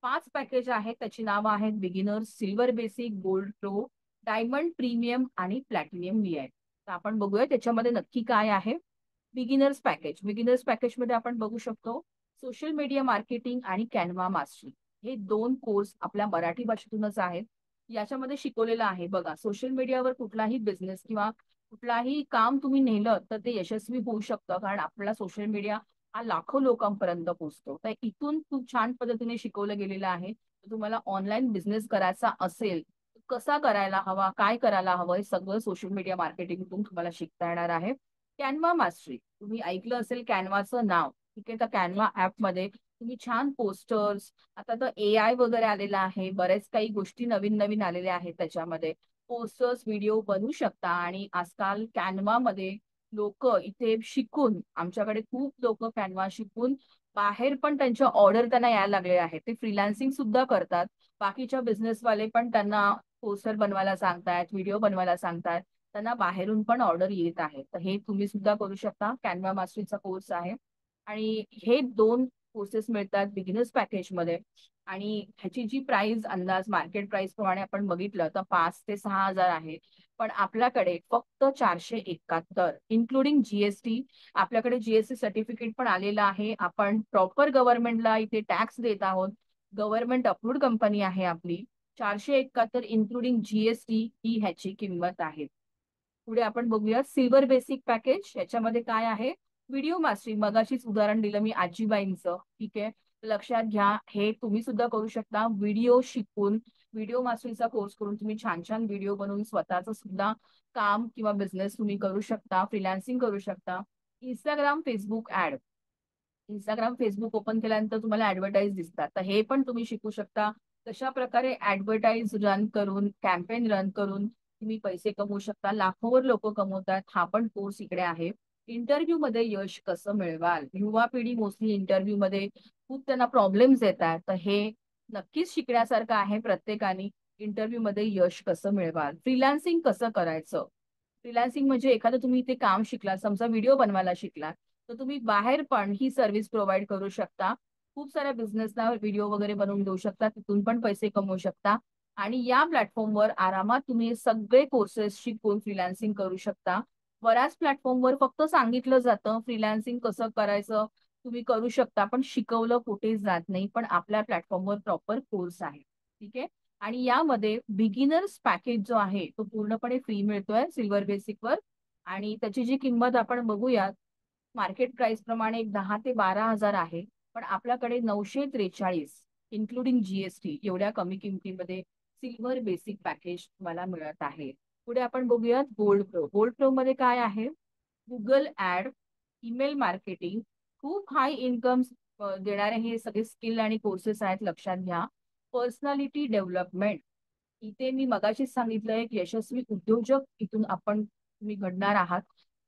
5 पॅकेज आहेत. त्याची नावं आहेत beginner, silver basic, gold pro, diamond premium आणि प्लॅटिनियम व्हीआय. तर आपण बघूया त्याच्यामध्ये नक्की काय आहे. Beginners package. बिगिनर्स पॅकेजमध्ये आपण बघू शकतो सोशल मीडिया मार्केटिंग आणि कॅनव्हा मास्टरी. हे 2 कोर्स आपल्या मराठी भाषेतूनच आहेत. याच्यामध्ये शिकवलेलं आहे बघा, सोशल मीडियावर कुठलाही बिझनेस किंवा कुठलाही काम तुम्ही नेलं तर ते यशस्वी होऊ शकतं, कारण आपला सोशल मीडिया हा लाखो लोकांपर्यंत पोहोचतो. तर इथून खूप छान पद्धतीने शिकवलं गेलेलं आहे. तर तुम्हाला ऑनलाईन बिझनेस करायचा असेल, तर कसा करायला हवा, काय करायला हवं, हे सगळं सोशल मीडिया मार्केटिंगतून तुम्हाला शिकता येणार आहे. Canva mastery. तुम्ही ऐकलं असेल कॅनव्हाचं नाव. ठीक आहे. तर कॅनव्हा ॲपमध्ये तुम्ही छान पोस्टर्स, आता तर एआय वगैरे आलेला आहे. बरेच काही गोष्टी नवीन नवीन आलेल्या आहेत त्याच्यामध्ये. पोस्टर्स, व्हिडिओ बनवू शकता आणि आजकाल कॅनव्हामध्ये लोक इथे शिकून, आमच्याकडे खूप लोक कॅनव्हा शिकून बाहेर पण त्यांच्या ऑर्डर त्यांना यायला लागले आहेत. ते फ्रीलान्सिंग सुद्धा करतात. बाकीच्या बिझनेसवाले पण त्यांना पोस्टर बनवायला सांगतायत, व्हिडिओ बनवायला सांगतायत. त्यांना बाहेरून पण ऑर्डर येत आहे. तर हे तुम्ही सुद्धा करू शकता. कॅनव्हा मास्टरीचा कोर्स आहे. आणि हे 2 कोर्सेस मिळतात बिगिनर्स पॅकेजमध्ये. आणि ह्याची जी प्राइस अंदाज मार्केट प्राइस प्रमाणे आपण बघितलं तर 5 ते 6 हजार आहे. पण आपल्याकडे फक्त 471 इन्क्लुडिंग जीएसटी. आपल्याकडे जीएसटी सर्टिफिकेट पण आलेलं आहे. आपण प्रॉपर गव्हर्नमेंटला इथे टॅक्स देत आहोत. गव्हर्नमेंट अप्रूव्ड कंपनी आहे आपली. 471 इन्क्लुडिंग जीएसटी ही ह्याची किंमत आहे. पुढे आपण बघूया सिल्वर बेसिक पॅकेज. याच्यामध्ये काय आहे? Video mastering. मगाशीच उदाहरण दिलं मी आजीबाईंचं. ठीक आहे, लक्षात घ्या, हे तुम्ही सुद्धा करू शकता. व्हिडिओ शिकून, व्हिडिओ मास्टरिंगचा कोर्स करून तुम्ही छान छान व्हिडिओ बनवून स्वतःच सुद्धा काम किंवा बिझनेस तुम्ही करू शकता, फ्रीलान्सिंग करू शकता. Instagram, Facebook ad. Instagram, Facebook open केल्यानंतर तुम्हाला ऍडव्हर्टाईज दिसतात, तर हे पण तुम्ही शिकू शकता. कशा प्रकारे ऍडव्हर्टाईज रन करून, कॅम्पेन रन करून तुम्ही पैसे कमवू शकता. लाखोवर लोक कमवतात. हा पण कोर्स इकडे आहे. इंटरव्ह्यू मध्ये यश कसं मिळवाल. युवा पिढी मोस्टली इंटरव्ह्यू मध्ये खूप त्यांना प्रॉब्लेम्स येतात, तर हे नक्कीच शिकण्यासारखं आहे. प्रत्येकाने इंटरव्ह्यू मध्ये यश कसं मिळवाल. फ्रीलान्सिंग कसं करायचं. फ्रीलान्सिंग म्हणजे एखादं तुम्ही इथे काम शिकला, समजा व्हिडिओ बनवायला शिकला, तर तुम्ही बाहेर पण ही सर्व्हिस प्रोव्हाइड करू शकता. खूप साऱ्या बिझनेसला व्हिडिओ वगैरे बनवून देऊ शकता, तिथून पण पैसे कमवू शकता. आणि या प्लॅटफॉर्मवर आरामात तुम्ही सगळे कोर्सेस शिकून फ्रीलान्सिंग करू शकता. बऱ्याच प्लॅटफॉर्मवर फक्त सांगितलं जातं फ्रीलान्सिंग कसं करायचं, तुम्ही करू शकता, पण शिकवलं कुठेच जात नाही. पण आपल्या प्लॅटफॉर्मवर प्रॉपर कोर्स आहे. ठीक आहे. आणि यामध्ये बिगिनर्स पॅकेज जो आहे तो पूर्णपणे फ्री मिळतोय सिल्वर बेसिकवर. आणि त्याची जी किंमत आपण बघूयात, मार्केट प्राइस प्रमाणे 10 ते 12 हजार आहे. पण आपल्याकडे 943 इन्क्लुडिंग जीएसटी एवढ्या कमी किमतीमध्ये सिल्वर बेसिक पॅकेज तुम्हाला मिळत आहे. पुढे आपण बघूयात गोल्ड प्रो. गोल्ड प्रो मध्ये काय आहे? गुगल ऍड, ईमेल मार्केटिंग, खूप हाय इन्कम देणारे हे सगळे स्किल आणि कोर्सेस आहेत. लक्षात घ्या. Personality development. इथे मी मगाशीच सांगितलंय की यशस्वी उद्योजक इथून आपण तुम्ही घडणार आहात.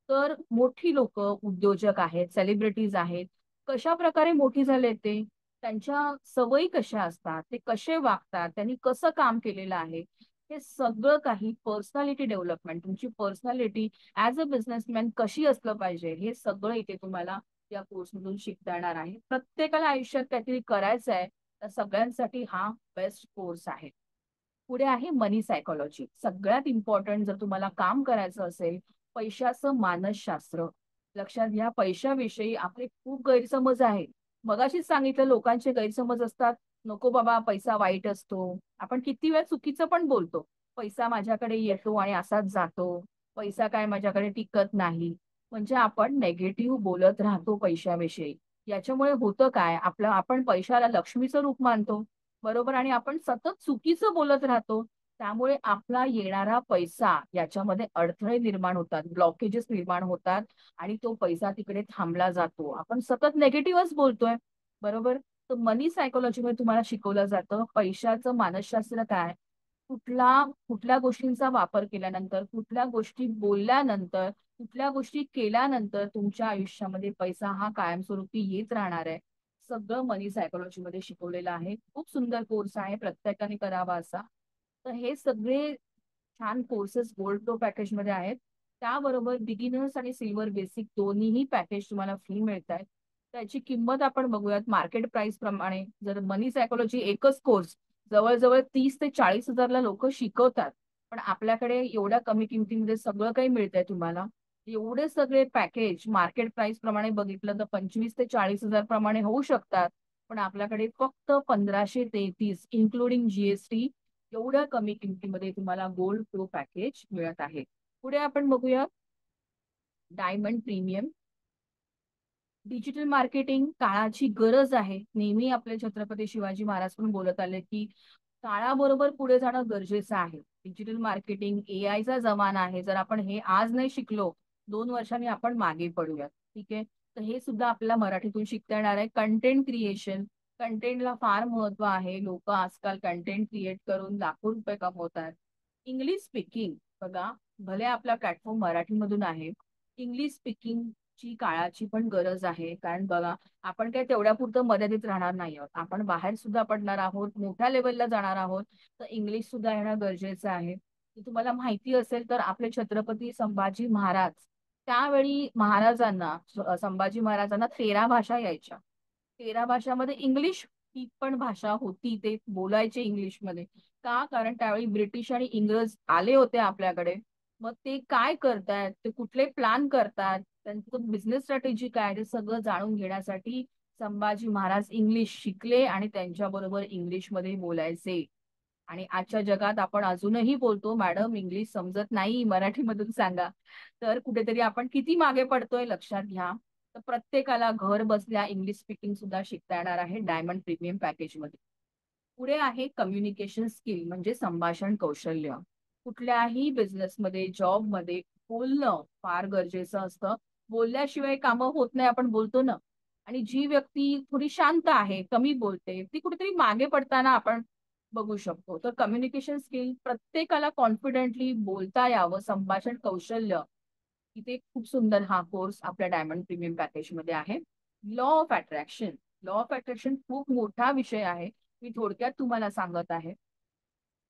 तर मोठी लोक उद्योजक आहेत, सेलिब्रिटीज आहेत. कशा प्रकारे मोठी झाले ते, त्यांच्या सवयी कशा असतात, ते कसे वागतात, त्यांनी कसं काम केलेलं आहे, हे सगळं काही पर्सनॅलिटी डेव्हलपमेंट, तुमची पर्सनॅलिटी ऍज अ बिझनेसमॅन कशी असलं पाहिजे, हे सगळं इथे तुम्हाला या कोर्समधून शिकता येणार आहे. प्रत्येकाला आयुष्यात काहीतरी करायचं आहे, तर सगळ्यांसाठी हा बेस्ट कोर्स आहे. पुढे आहे मनी सायकोलॉजी. सगळ्यात इम्पॉर्टंट जर तुम्हाला काम करायचं असेल, पैशाचं मानसशास्त्र. लक्षात घ्या, पैशाविषयी आपले खूप गैरसमज आहे. मगाशीच सांगितलं लोकांचे गैरसमज असतात. नको बाबा, पैसा वाईट असतो. आपण किती वेळ चुकीचं पण बोलतो. पैसा माझ्याकडे येतो आणि असाच जातो. पैसा काय माझ्याकडे टिकत नाही. म्हणजे आपण नेगेटिव्ह बोलत राहतो पैशाविषयी. याच्यामुळे होतं काय, आपण पैशाला लक्ष्मीचं रूप मानतो. बरोबर. आणि आपण सतत चुकीचं बोलत राहतो. त्यामुळे आपला येणारा पैसा याच्यामध्ये अडथळे निर्माण होतात, ब्लॉकेजेस निर्माण होतात. आणि तो पैसा तिकडे थांबला जातो. आपण सतत नेगेटिव्हच बोलतोय. बरोबर. तर मनी सायकोलॉजीमध्ये तुम्हाला शिकवलं जातं पैशाचं मानसशास्त्र काय, कुठल्या गोष्टींचा वापर केल्यानंतर, कुठल्या गोष्टी बोलल्यानंतर, कुठल्या गोष्टी केल्यानंतर तुमच्या आयुष्यामध्ये पैसा हा कायमस्वरूपी येत राहणार आहे. सगळं मनी सायकोलॉजी मध्ये शिकवलेलं आहे. खूप सुंदर कोर्स आहे, प्रत्येकाने करावा असा. तर हे सगळे छान कोर्सेस गोल्ड प्रो पॅकेज मध्ये आहेत. त्याबरोबर बिगिनर्स आणि सिल्वर बेसिक दोन्हीही पॅकेज तुम्हाला फ्री मिळत आहेत. त्याची किंमत आपण बघूयात मार्केट प्राइस प्रमाणे. जर मनी सायकोलॉजी एकच कोर्स जवळजवळ 30 ते 40 हजारला लोक शिकवतात. पण आपल्याकडे एवढ्या कमी किमतीमध्ये सगळं काही मिळतंय तुम्हाला. एवढे सगळे पॅकेज मार्केट प्राइस प्रमाणे बघितलं तर 25 ते 40 हजार प्रमाणे होऊ शकतात. पण आपल्याकडे फक्त 1533 इन्क्लुडिंग जीएसटी एवढ्या कमी किमतीमध्ये तुम्हाला गोल्ड प्रो पॅकेज मिळत आहे. पुढे आपण बघूया डायमंड प्रीमियम. डिजिटल मार्केटिंग काळाची गरज आहे. नेहमी आपले छत्रपती शिवाजी महाराज पण बोलत आले की काळाबरोबर पुढे जाणं गरजेचं आहे. डिजिटल मार्केटिंग, एआयचा जमाना आहे. जर आपण हे आज नाही शिकलो, 2 वर्षांनी आपण मागे पडूयात. ठीक आहे. तर हे सुद्धा आपल्याला मराठीतून शिकता येणार आहे. Content creation. कंटेंटला फार महत्व आहे. लोक आजकाल कंटेंट क्रिएट करून लाखो रुपये कमवतात. English speaking. बघा, भले आपला प्लॅटफॉर्म मराठीमधून आहे, इंग्लिश स्पीकिंग ची काळाची पण गरज आहे. कारण बघा, आपण काय तेवढ्या पुरतं मर्यादित राहणार नाही आहोत. आपण बाहेर सुद्धा पडणार आहोत, मोठ्या लेवलला जाणार आहोत. तर इंग्लिश सुद्धा येणं गरजेचं आहे. तुम्हाला माहिती असेल तर आपले छत्रपती संभाजी महाराज त्यावेळी महाराजांना संभाजी महाराजांना 13 भाषा यायच्या. 13 भाषामध्ये इंग्लिश ही पण भाषा होती. ते बोलायचे इंग्लिशमध्ये. का? कारण त्यावेळी ब्रिटिश आणि इंग्रज आले होते आपल्याकडे. मग ते काय करतायत, ते कुठले प्लॅन करतात, त्यांचं बिझनेस स्ट्रॅटेजी काय, ते सगळं जाणून घेण्यासाठी संभाजी महाराज इंग्लिश शिकले आणि त्यांच्याबरोबर इंग्लिशमध्ये बोलायचे. आणि आजच्या जगात आपण अजूनही बोलतो, मॅडम इंग्लिश समजत नाही, मराठीमधून सांगा. तर कुठेतरी आपण किती मागे पडतोय लक्षात घ्या. तर प्रत्येकाला घर बसल्या इंग्लिश स्पीकिंग सुद्धा शिकता येणार आहे डायमंड प्रीमियम पॅकेजमध्ये. पुढे आहे कम्युनिकेशन स्किल म्हणजे संभाषण कौशल्य. कुठल्याही बिझनेसमध्ये, जॉबमध्ये बोलणं फार गरजेचं असतं. बोलल्याशिवाय कामं होत नाही, आपण बोलतो ना. आणि जी व्यक्ती थोडी शांत आहे, कमी बोलते, ती कुठेतरी मागे पडताना आपण बघू शकतो. तर कम्युनिकेशन स्किल प्रत्येकाला कॉन्फिडेंटली बोलता यावं, संभाषण कौशल्य इथे खूप सुंदर हा कोर्स आपल्या डायमंड प्रीमियम पॅकेजमध्ये आहे. Law of attraction. Law of attraction खूप मोठा विषय आहे. मी थोडक्यात तुम्हाला सांगत आहे.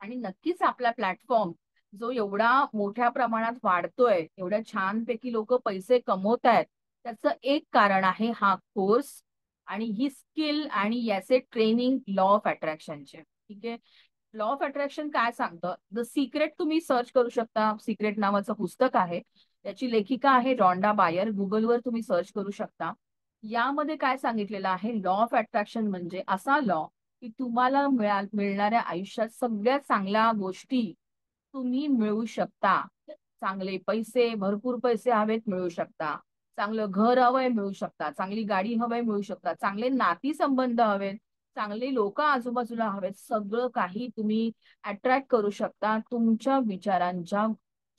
आणि नक्कीच आपला प्लॅटफॉर्म जो एवढा मोठ्या प्रमाणात वाढतोय, एवढ्या छानपैकी लोक पैसे कमवत आहेत, त्याचं एक कारण आहे हा कोर्स आणि ही स्किल आणि याचे ट्रेनिंग लॉ ऑफ अट्रॅक्शनचे. ठीक आहे. लॉ ऑफ अट्रॅक्शन काय सांगतं? द सिक्रेट तुम्ही सर्च करू शकता. सिक्रेट नावाचं पुस्तक आहे. त्याची लेखिका आहे रॉन्डा बायर. गुगलवर तुम्ही सर्च करू शकता. यामध्ये काय सांगितलेलं आहे? लॉ ऑफ अट्रॅक्शन म्हणजे असा लॉ की तुम्हाला मिळणाऱ्या आयुष्यात सगळ्यात चांगल्या गोष्टी तुम्ही मिळवू शकता. चांगले पैसे, भरपूर पैसे हवेत मिळू शकता. चांगलं घर हवंय मिळू शकता. चांगली गाडी हवंय मिळू शकता. चांगले नाती संबंध हवेत. चांगले लोक आजूबाजूला हवेत. सगळं काही तुम्ही अट्रॅक्ट करू शकता तुमच्या विचारांच्या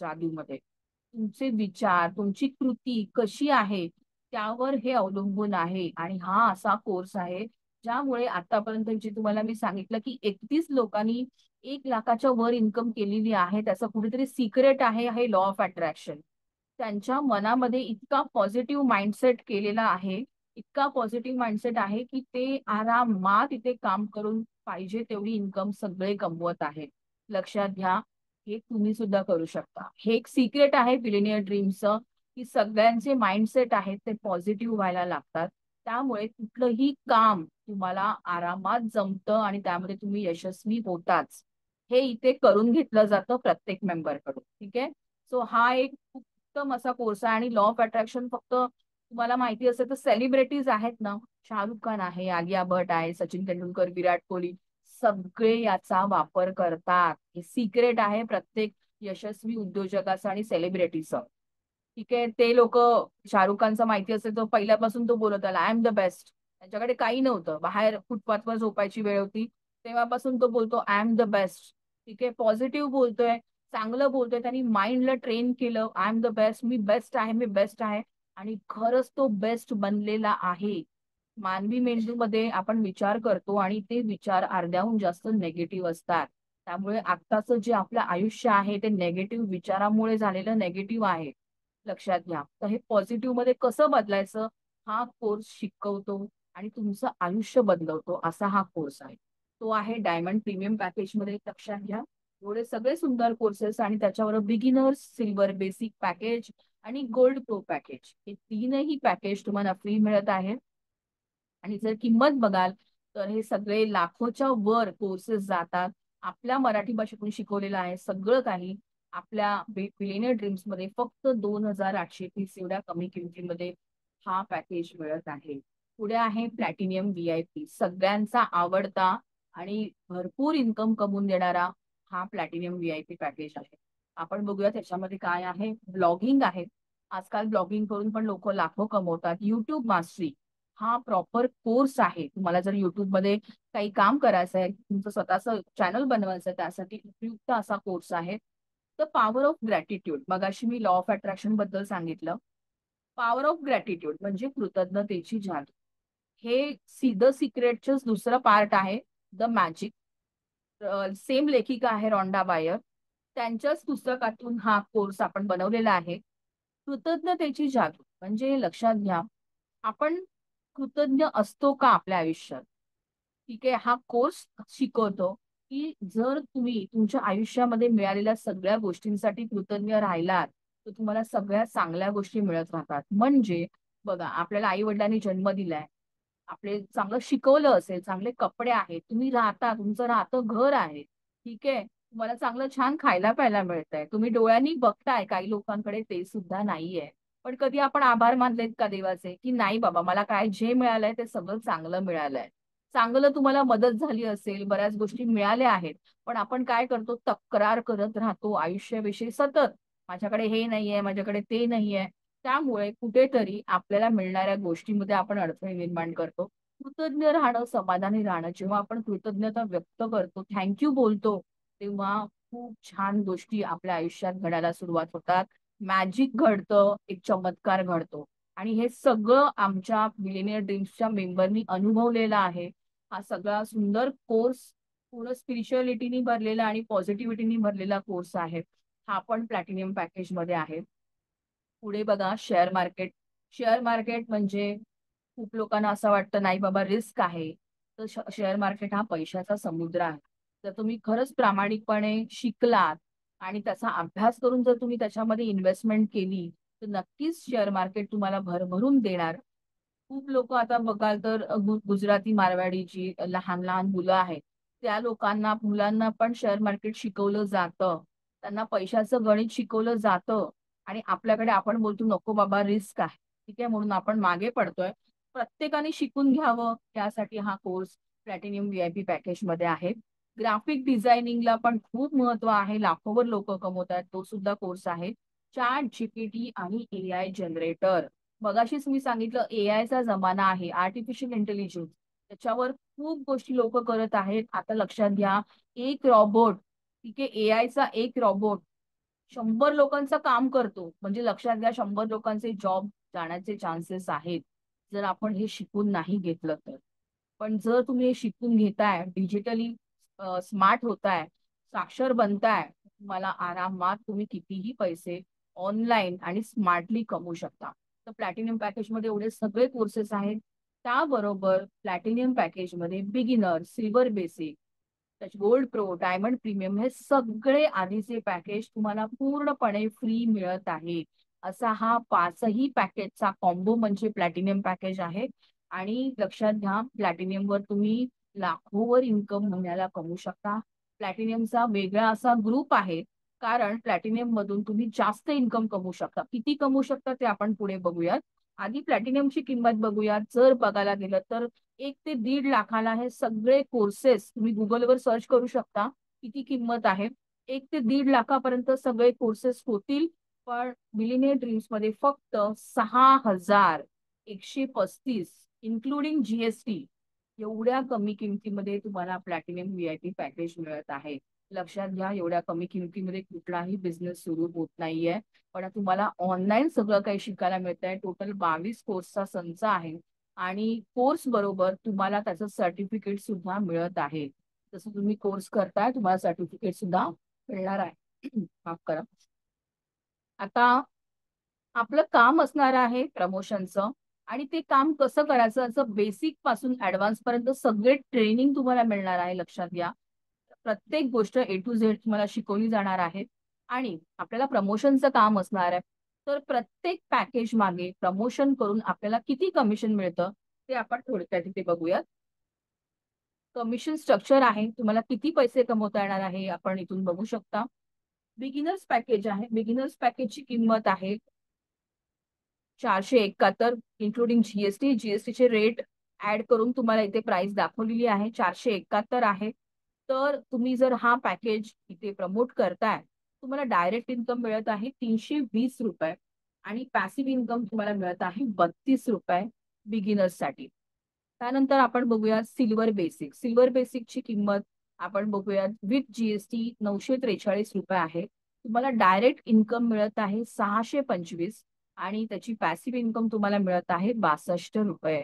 जादूमध्ये. तुमचे विचार, तुमची कृती कशी आहे त्यावर हे अवलंबून आहे. आणि हा असा कोर्स आहे ज्यामुळे आतापर्यंत जे तुम्हाला मी सांगितलं की 31 लोकांनी 1 लाखाच्या वर इन्कम केलेली आहे. त्याचं कुठेतरी सिक्रेट आहे हे लॉ ऑफ अट्रॅक्शन. त्यांच्या मनामध्ये इतका पॉझिटिव्ह माइंडसेट केलेला आहे, इतका पॉझिटिव्ह माइंडसेट आहे की ते आरामात इथे काम करून पाहिजे तेवढी इन्कम सगळे कमवत आहेत. लक्षात घ्या, हे तुम्ही सुद्धा करू शकता. हे एक सिक्रेट आहे बिलिनियर ड्रीमचं, की सगळ्यांचे माइंडसेट आहेत ते पॉझिटिव्ह व्हायला लागतात. त्यामुळे कुठलंही काम तुम्हाला आरामात जमतं आणि त्यामध्ये तुम्ही यशस्वी होताच. हे इथे करून घेतलं जातं प्रत्येक मेंबरकडून. ठीक आहे. सो हा एक खूप उत्तम असा कोर्स आहे. आणि लॉ ऑफ अट्रॅक्शन फक्त तुम्हाला माहिती असेल तर सेलिब्रिटीज आहेत ना, शाहरुख खान आहे, आलिया भट आहे, सचिन तेंडुलकर, विराट कोहली, सगळे याचा वापर करतात. हे सिक्रेट आहे प्रत्येक यशस्वी उद्योजकाचं आणि सेलिब्रिटीचं. ठीक आहे. ते लोक, शाहरुख खानचं माहिती असेल तर पहिल्यापासून तो बोलत आला आय एम द बेस्ट. त्यांच्याकडे काही नव्हतं, बाहेर फुटपाथवर झोपायची वेळ होती, तेव्हापासून तो बोलतो आय एम द बेस्ट. ठीक आहे. पॉझिटिव्ह बोलतोय, चांगलं बोलतोय. त्यांनी माइंडला ट्रेन केलं, I am the best, me best आहे, मी बेस्ट आहे. आणि खरंच तो बेस्ट बनलेला आहे. मानवी मेंदूमध्ये आपण विचार करतो आणि ते विचार अर्ध्याहून जास्त नेगेटिव्ह असतात. त्यामुळे आत्ताचं जे आपलं आयुष्य आहे ते नेगेटिव्ह विचारामुळे झालेलं नेगेटिव्ह आहे. लक्षात घ्या. तर हे पॉझिटिव्ह मध्ये कसं बदलायचं हा कोर्स शिकवतो आणि तुमचं आयुष्य बदलवतो असा हा कोर्स आहे. तो आहे डायमंड प्रीमियम पॅकेज मध्ये. लक्षात घ्या. एवढे सगळे सुंदर कोर्सेस आणि त्याच्यावर बिगिनर्स, सिल्वर बेसिक पॅकेज आणि गोल्ड प्रो पॅकेज, हे तीनही पॅकेज तुम्हाला फ्री मिळत आहे. आणि जर किंमत बघाल तर हे सगळे लाखोच्या वर कोर्सेस जातात. आपल्या मराठी भाषेतून शिकवलेलं आहे सगळं काही आपल्या बिलियनियर ड्रीम्स मध्ये फक्त 2,830 एवढ्या कमी किमतीमध्ये हा पॅकेज मिळत आहे. पुढे आहे प्लॅटिनियम VIP, सगळ्यांचा आवडता आणि भरपूर इन्कम कमवून देणारा हा प्लॅटिनियम VIP पॅकेज आहे. आपण बघूया त्याच्यामध्ये काय आहे. ब्लॉगिंग आहे. आजकाल ब्लॉगिंग करून पण लोक लाखो कमवतात. युट्यूब मास्टरी हा प्रॉपर कोर्स आहे. तुम्हाला जर युट्यूब मध्ये काही काम करायचं आहे, तुमचं स्वतःचं चॅनल बनवायचं आहे, त्यासाठी उपयुक्त असा कोर्स आहे. द पॉवर ऑफ ग्रॅटिट्यूड, मगाशी मी लॉ ऑफ अट्रॅक्शन बद्दल सांगितलं. पॉवर ऑफ ग्रॅटिट्यूड म्हणजे कृतज्ञतेची जादू. हे सीधं सिक्रेटच दुसरं पार्ट आहे. The magic. सेम लेखिका आहे रॉन्डा बायर. त्यांच्याच पुस्तकातून हा कोर्स आपण बनवलेला आहे. कृतज्ञतेची जादू म्हणजे लक्षात घ्या, आपण कृतज्ञ असतो का आपल्या आयुष्यात? ठीक आहे. हा कोर्स शिकवतो की जर तुम्ही तुमच्या आयुष्यामध्ये मिळालेल्या सगळ्या गोष्टींसाठी कृतज्ञ राहिलात तर तुम्हाला सगळ्या चांगल्या गोष्टी मिळत राहतात. म्हणजे बघा, आपल्याला आई वडिलांनी जन्म दिलाय, आपले चांगलं शिकवलं असेल, चांगले कपडे आहेत, तुम्ही राहता, तुमचं राहतं घर आहे, ठीक आहे. तुम्हाला चांगलं छान खायला प्यायला मिळतंय, तुम्ही डोळ्यांनी बघताय, काही लोकांकडे ते सुद्धा नाहीये. पण कधी आपण आभार मानलेत का देवाचे, की नाही बाबा मला काय जे मिळालंय ते सगळं चांगलं मिळालंय. चांगलं तुम्हाला मदत झाली असेल, बऱ्याच गोष्टी मिळाल्या आहेत. पण आपण काय करतो, तक्रार करत राहतो आयुष्याविषयी सतत. माझ्याकडे हे नाहीये, माझ्याकडे ते नाहीये. त्यामुळे कुठेतरी आपल्याला मिळणाऱ्या गोष्टीमध्ये आपण अडथळे निर्माण करतो. कृतज्ञ राहणं, समाधानी राहणं, जेव्हा आपण कृतज्ञता व्यक्त करतो, थँक यू बोलतो, तेव्हा खूप छान गोष्टी आपल्या आयुष्यात घडायला सुरुवात होतात. मॅजिक घडतं, एक चमत्कार घडतो. आणि हे सगळं आमच्या मिलेनियर ड्रीम्सच्या मेंबरनी अनुभवलेलं आहे. हा सगळा सुंदर कोर्स पूर्ण स्पिरिच्युअलिटीनी भरलेला आणि पॉझिटिव्हिटीनी भरलेला कोर्स आहे. हा पण प्लॅटिनियम पॅकेजमध्ये आहे. पुढे बघा, शेअर मार्केट. शेअर मार्केट म्हणजे खूप लोकांना असं वाटतं नाही बाबा रिस्क आहे. तर शेअर मार्केट हा पैशाचा समुद्र आहे. जर तुम्ही खरंच प्रामाणिकपणे शिकलात आणि त्याचा अभ्यास करून जर तुम्ही त्याच्यामध्ये इन्व्हेस्टमेंट केली, तर नक्कीच शेअर मार्केट तुम्हाला भरभरून देणार. खूप लोक आता बघाल तर गुजराती मारवाडी जी लहान लहान मुलं आहेत, त्या लोकांना मुलांना पण शेअर मार्केट शिकवलं जातं. त्यांना पैशाचं गणित शिकवलं जातं. आणि आपल्याकडे आपण बोलतो नको बाबा रिस्क आहे, ठीक आहे, म्हणून आपण मागे पडतोय. प्रत्येकाने शिकून घ्यावं यासाठी हा कोर्स प्लॅटिनियम व्हीआयपी पॅकेज मध्ये आहे. ग्राफिक डिझायनिंगला पण खूप महत्व आहे, लाखोवर लोक कमवत आहेत, तो सुद्धा कोर्स आहे. चॅट जीपीटी आणि एआय जनरेटर. मगाशीच मी सांगितलं एआय चा जमाना आहे, आर्टिफिशियल इंटेलिजन्स. त्याच्यावर खूप गोष्टी लोक करत आहेत. आता लक्षात घ्या, एक रॉबोट, ठीक आहे, एआय चा एक रॉबोट 100 लोकांचं काम करतो. म्हणजे लक्षात घ्या, 100 लोकांचे जॉब जाण्याचे चान्सेस आहेत, जर आपण हे शिकून नाही घेतलं तर. पण जर तुम्ही हे शिकून घेताय, डिजिटली स्मार्ट होताय, साक्षर बनताय, तुम्हाला आरामात तुम्ही कितीही पैसे ऑनलाईन आणि स्मार्टली कमवू शकता. तर प्लॅटिनियम पॅकेजमध्ये एवढे सगळे कोर्सेस आहेत. त्याबरोबर प्लॅटिनियम पॅकेजमध्ये beginner, silver basic, gold pro, diamond premium हे सगळे आधीचे पॅकेज तुम्हाला पूर्णपणे फ्री मिळत आहे. असा हा 5ही पॅकेजचा कॉम्बो म्हणजे प्लॅटिनियम पॅकेज आहे. आणि लक्षात घ्या, प्लॅटिनियमवर तुम्ही लाखोवर इन्कम महिन्याला कमवू शकता. प्लॅटिनियमचा वेगळा असा ग्रुप आहे, कारण प्लॅटिनियम मधून तुम्ही जास्त इन्कम कमवू शकता. किती कमवू शकता ते आपण पुढे बघूयात. आधी प्लॅटिनियमची किंमत बघूयात. जर बघायला गेलं तर 1 ते 1.5 लाखाला हे सगळे कोर्सेस तुम्ही गुगलवर सर्च करू शकता, किती किंमत आहे. 1 ते 1.5 लाखापर्यंत सगळे कोर्सेस होतील. पण मिलिनियर ड्रीम्स मध्ये फक्त 6,135 इन्क्लुडिंग जीएसटी एवढ्या कमी किमतीमध्ये तुम्हाला प्लॅटिनियम व्हीआयपी पॅकेज मिळत आहे. लक्षात घ्या, एवढ्या कमी किमतीमध्ये कुठलाही बिझनेस सुरू होत नाहीये. पण तुम्हाला ऑनलाईन सगळं काही शिकायला मिळत आहे. टोटल 22 कोर्सचा संच आहे. आणि कोर्स बरोबर तुम्हाला त्याचं सर्टिफिकेट सुद्धा मिळत आहे. जसं तुम्ही कोर्स करताय, तुम्हाला सर्टिफिकेट सुद्धा मिळणार आहे. माफ करा. आता आपलं काम असणार आहे प्रमोशनचं. आणि ते काम कसं करायचं असं बेसिक पासून ऍडव्हान्स पर्यंत सगळे ट्रेनिंग तुम्हाला मिळणार आहे. लक्षात घ्या, प्रत्येक गोष्ट A to Z तुम्हाला शिकवली जाणार आहे. आणि आपल्याला प्रमोशनचं काम असणार आहे. तर प्रत्येक पॅकेज मागे प्रमोशन करून आपल्याला किती कमिशन मिळतं ते आपण थोडक्यात इथे बघूयात. कमिशन स्ट्रक्चर आहे, तुम्हाला किती पैसे कमवता येणार आहे आपण इथून बघू शकता. बिगिनर्स पॅकेज आहे. बिगिनर्स पॅकेजची किंमत आहे 471, इन्क्लुडिंग जीएसटी. जीएसटीचे रेट ऍड करून तुम्हाला इथे प्राइस दाखवलेली आहे, 471 आहे. तर तुम्ही जर हा पॅकेज इथे प्रमोट करताय, तुम्हाला डायरेक्ट इन्कम मिळत आहे 320 रुपये. आणि पॅसिव्ह इन्कम तुम्हाला मिळत आहे 32 रुपये बिगिनर्ससाठी. त्यानंतर आपण बघूया सिल्वर बेसिक. सिल्वर बेसिकची किंमत आपण बघूयात विथ जीएसटी 943 रुपये आहे. तुम्हाला डायरेक्ट इन्कम मिळत आहे 625. आणि त्याची पॅसिव्ह इन्कम तुम्हाला मिळत आहे 62 रुपये.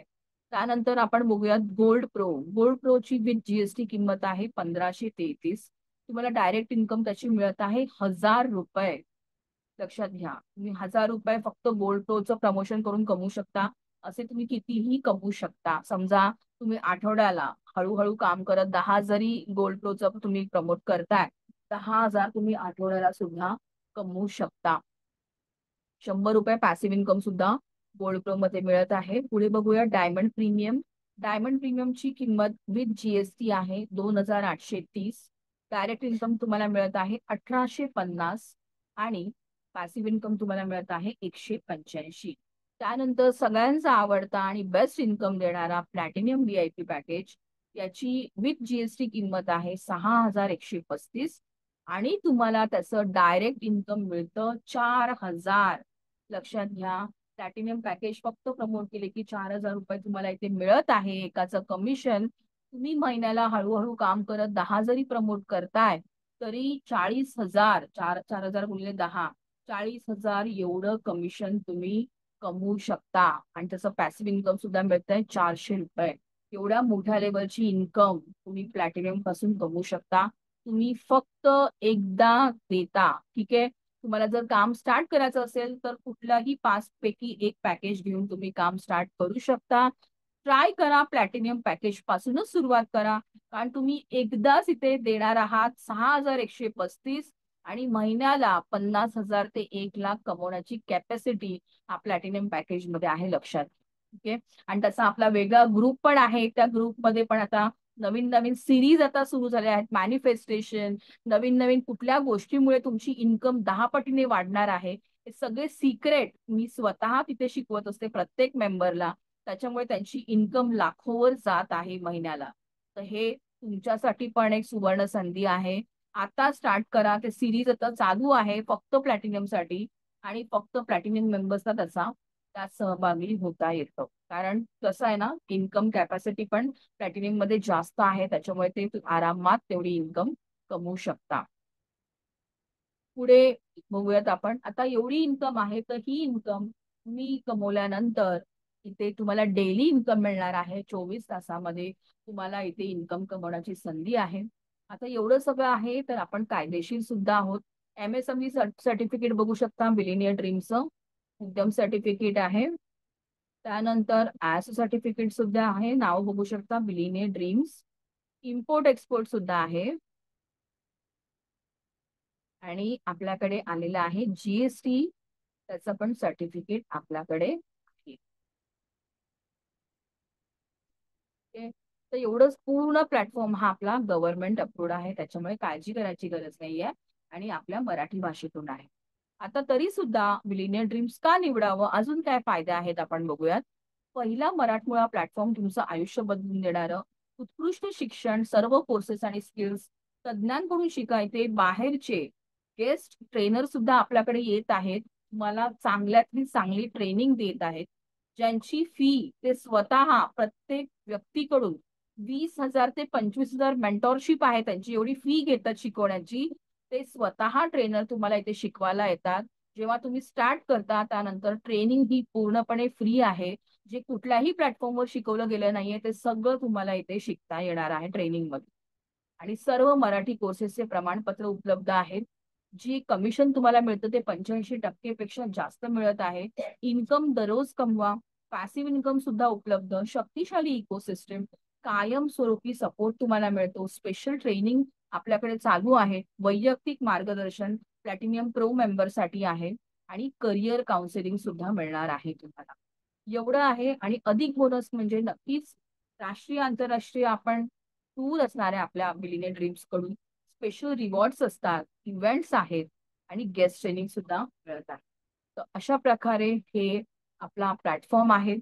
त्यानंतर आपण बघूयात गोल्ड प्रो. गोल्ड प्रोची विथ जीएसटी किंमत आहे 1533. तुम्हाला डायरेक्ट इन्कम त्याची मिळत आहे 1000 रुपये. लक्षात घ्या, तुम्ही 1000 रुपये फक्त गोल्ड प्रोचं प्रमोशन करून कमवू शकता. असे तुम्ही कितीही कमवू शकता. समजा तुम्ही आठवड्याला हळूहळू काम करत 10 जरी गोल्ड प्रोचं तुम्ही प्रमोट करताय, 10,000 तुम्ही आठवड्याला सुद्धा कमवू शकता. ₹100 पॅसिव्ह इन्कम सुद्धा गोल्ड प्रो मध्ये मिळत आहे. पुढे बघूया डायमंड प्रीमियम. डायमंड प्रीमियमची किंमत विथ जीएसटी आहे 2830. डायरेक्ट इन्कम तुम्हाला मिळत आहे 1850 आणि पॅसिव्ह इन्कम तुम्हाला मिळत आहे 185. त्यानंतर सगळ्यांचा आवडता आणि बेस्ट इन्कम देणारा प्लॅटिनियम व्हीआयपी पॅकेज, याची विथ जीएसटी किंमत आहे 6135 आणि तुम्हाला त्याचं डायरेक्ट इन्कम मिळतं 4000. लक्षात घ्या, प्लॅटिनियम पॅकेज फक्त प्रमोट केले की 4000 रुपये तुम्हाला इथे मिळत आहे एकाचं कमिशन. तुम्ही महिन्याला हळूहळू काम करत 10 जरी प्रमोट करताय तरी 40,000, 4,000 × 10, 40,000 एवढं कमिशन तुम्ही कमवू शकता. आणि त्याचं पॅसिव्ह इन्कम सुद्धा मिळतंय 400 रुपये. एवढ्या मोठ्या लेवलची इन्कम तुम्ही प्लॅटिनियम पासून कमवू शकता. तुम्ही फक्त एकदा देता. ठीक आहे, तुम्हाला जर काम स्टार्ट करायचं असेल तर कुठलाही 5 पैकी एक पॅकेज घेऊन तुम्ही काम स्टार्ट करू शकता. ट्राय करा, प्लॅटिनियम पॅकेज पासूनच सुरुवात करा, कारण तुम्ही एकदाच इथे देणार आहात 6135 आणि महिन्याला 50,000 ते 1,00,000 कमवण्याची कॅपॅसिटी हा प्लॅटिनियम पॅकेज मध्ये आहे. लक्षात. ठीक आहे, आणि तसा आपला वेगळा ग्रुप पण आहे. त्या ग्रुपमध्ये पण आता नवीन नवीन सिरीज आता सुरू झाल्या आहेत. मॅनिफेस्टेशन, नवीन नवीन कुठल्या गोष्टीमुळे तुमची इन्कम 10 पटीने वाढणार आहे, हे सगळे सिक्रेट मी स्वतः तिथे शिकवत असते प्रत्येक मेंबरला. त्याच्यामुळे त्यांची इन्कम लाखोवर जात आहे महिन्याला. तर हे तुमच्यासाठी पण एक सुवर्ण संधी आहे. आता स्टार्ट करा. ते सिरीज आता चालू आहे फक्त प्लॅटिनियमसाठी आणि फक्त प्लॅटिनियम मेंबर्सला त्यात सहभागी होता येतं. कारण कसं आहे ना, इन्कम कॅपॅसिटी पण प्लॅटिनियम मध्ये जास्त आहे, त्याच्यामुळे ते आरामात तेवढी इन्कम कमवू शकता. पुढे बघूयात आपण. आता एवढी इन्कम आहे तर ही इन्कम तुम्ही कमवल्यानंतर इथे तुम्हाला डेली इन्कम मिळणार आहे. 24 तासामध्ये तुम्हाला इथे इन्कम कमवण्याची संधी आहे. आता एवढं सगळं आहे तर आपण कायदेशीर सुद्धा आहोत. MSME सर्टिफिकेट बघू शकता, बिलिनियर ड्रीमचं उद्यम सर्टिफिकेट आहे. त्यानंतर ऍस सर्टिफिकेट सुद्धा आहे, नाव बघू शकता बिलिनियर ड्रीम्स. इम्पोर्ट एक्सपोर्ट सुद्धा आहे आणि आपल्याकडे आलेलं आहे जीएसटी, त्याचं पण सर्टिफिकेट आपल्याकडे आहे. ओके. तर एवढंच पूर्ण प्लॅटफॉर्म हा आपला गव्हर्नमेंट अप्रूव्ड आहे, त्याच्यामुळे काळजी करायची गरज नाहीये आणि आपल्या मराठी भाषेतून आहे. आता तरी सुद्धा मिलेनियर ड्रीम्स का निवडावं, अजून काय फायदे आहेत आपण बघूयात. पहिला मराठमोळा प्लॅटफॉर्म तुमचं आयुष्य बदलून देणारं. उत्कृष्ट शिक्षण, सर्व कोर्सेस आणि स्किल्स तज्ज्ञांकडून शिकायचे. बाहेरचे गेस्ट ट्रेनर सुद्धा आपल्याकडे येत आहेत, तुम्हाला चांगल्यातली चांगली ट्रेनिंग देत आहेत, ज्यांची फी ते स्वतः प्रत्येक व्यक्तीकडून 20,000 ते 25,000 मेंटॉरशिप आहे त्यांची, एवढी फी घेतात शिकवण्याची. ते स्वतः ट्रेनर तुम्हाला इथे शिकवायला येतात. जेव्हा तुम्ही स्टार्ट करता त्यानंतर ट्रेनिंग ही पूर्णपणे फ्री आहे. जे कुठल्याही प्लॅटफॉर्मवर शिकवलं गेलं नाहीये ते सगळं तुम्हाला इथे शिकता येणार आहे ट्रेनिंग मध्ये. आणि सर्व मराठी कोर्सेसचे प्रमाणपत्र उपलब्ध आहेत. जी कमिशन तुम्हाला मिळतं ते 85% पेक्षा जास्त मिळत आहे. इन्कम दररोज कमवा. पॅसिव्ह इन्कम सुद्धा उपलब्ध. शक्तिशाली इकोसिस्टम, कायमस्वरूपी सपोर्ट तुम्हाला मिळतो. स्पेशल ट्रेनिंग आपल्याकडे चालू आहे. वैयक्तिक मार्गदर्शन प्लॅटिनियम प्रो मेंबर साठी आहे आणि करिअर काउन्सिलिंग सुद्धा मिळणार आहे तुम्हाला. एवढं आहे आणि अधिक बोनस म्हणजे नक्कीच राष्ट्रीय आंतरराष्ट्रीय आपण टूर असणार आहे आपल्या बिलिनियर ड्रीम्स कडून. स्पेशल रिवॉर्ड्स असतात, इव्हेंट्स आहेत आणि गेस्ट ट्रेनिंग सुद्धा मिळत आहे. तर अशा प्रकारे हे आपला प्लॅटफॉर्म आहे.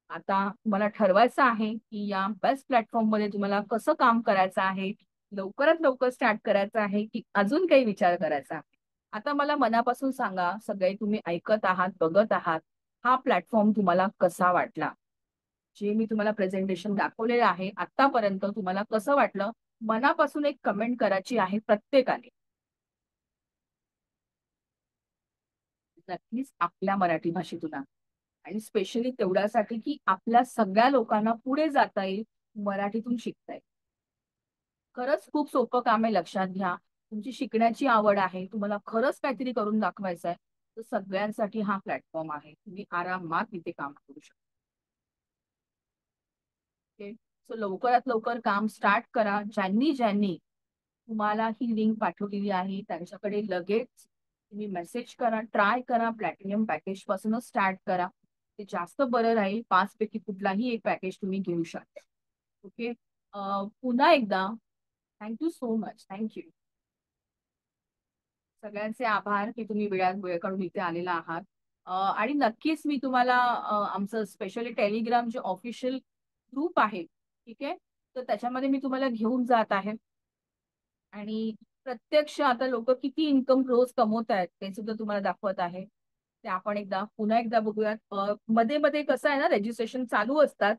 आता तुम्हाला ठरवायचं आहे की या बेस्ट प्लॅटफॉर्म मध्ये तुम्हाला कसं काम करायचं आहे, लवकरात लवकर स्टार्ट करायचं आहे की अजून काही विचार करायचा आहे. आता मला मनापासून सांगा, सगळे तुम्ही ऐकत आहात, बघत आहात, हा प्लॅटफॉर्म तुम्हाला कसा वाटला? जे मी तुम्हाला प्रेझेंटेशन दाखवलेलं आहे आतापर्यंत तुम्हाला कसं वाटलं? मनापासून एक कमेंट करायची आहे प्रत्येकाने. नक्कीच आपल्या मराठी भाषेतून आहे. आणि स्पेशली तेवढ्यासाठी की आपल्या सगळ्या लोकांना पुढे जाता येईल, मराठीतून शिकता येईल. खरंच खूप सोपं काम आहे. लक्षात घ्या, तुमची शिकण्याची आवड आहे, तुम्हाला खरंच काहीतरी करून दाखवायचं आहे, तर सगळ्यांसाठी हा प्लॅटफॉर्म आहे. तुम्ही आरामात तिथे काम करू शकता. ओके. सो लवकरात लवकर काम स्टार्ट करा. ज्यांनी ज्यांनी तुम्हाला ही लिंक पाठवलेली आहे त्यांच्याकडे लगेच तुम्ही मेसेज करा, ट्राय करा, प्लॅटिनियम पॅकेज पासूनच स्टार्ट करा. ते जास्त बरं राहील. 5 पैकी कुठलाही एक पॅकेज तुम्ही घेऊ शकता. ओके. पुन्हा एकदा थँक्यू सो मच. थँक्यू. सगळ्यांचे आभार की तुम्ही वेळ काढून इथे आलेला आहात. आणि नक्कीच मी तुम्हाला आमचं स्पेशली टेलिग्राम जे ऑफिशियल ग्रुप आहे, ठीक आहे, तर त्याच्यामध्ये मी तुम्हाला घेऊन जात आहे. आणि प्रत्यक्ष आता लोक किती इन्कम रोज कमवत आहेत ते सुद्धा तुम्हाला दाखवत आहे. ते आपण पुन्हा एकदा बघूयात. मध्ये मध्ये कसं आहे ना, रजिस्ट्रेशन चालू असतात.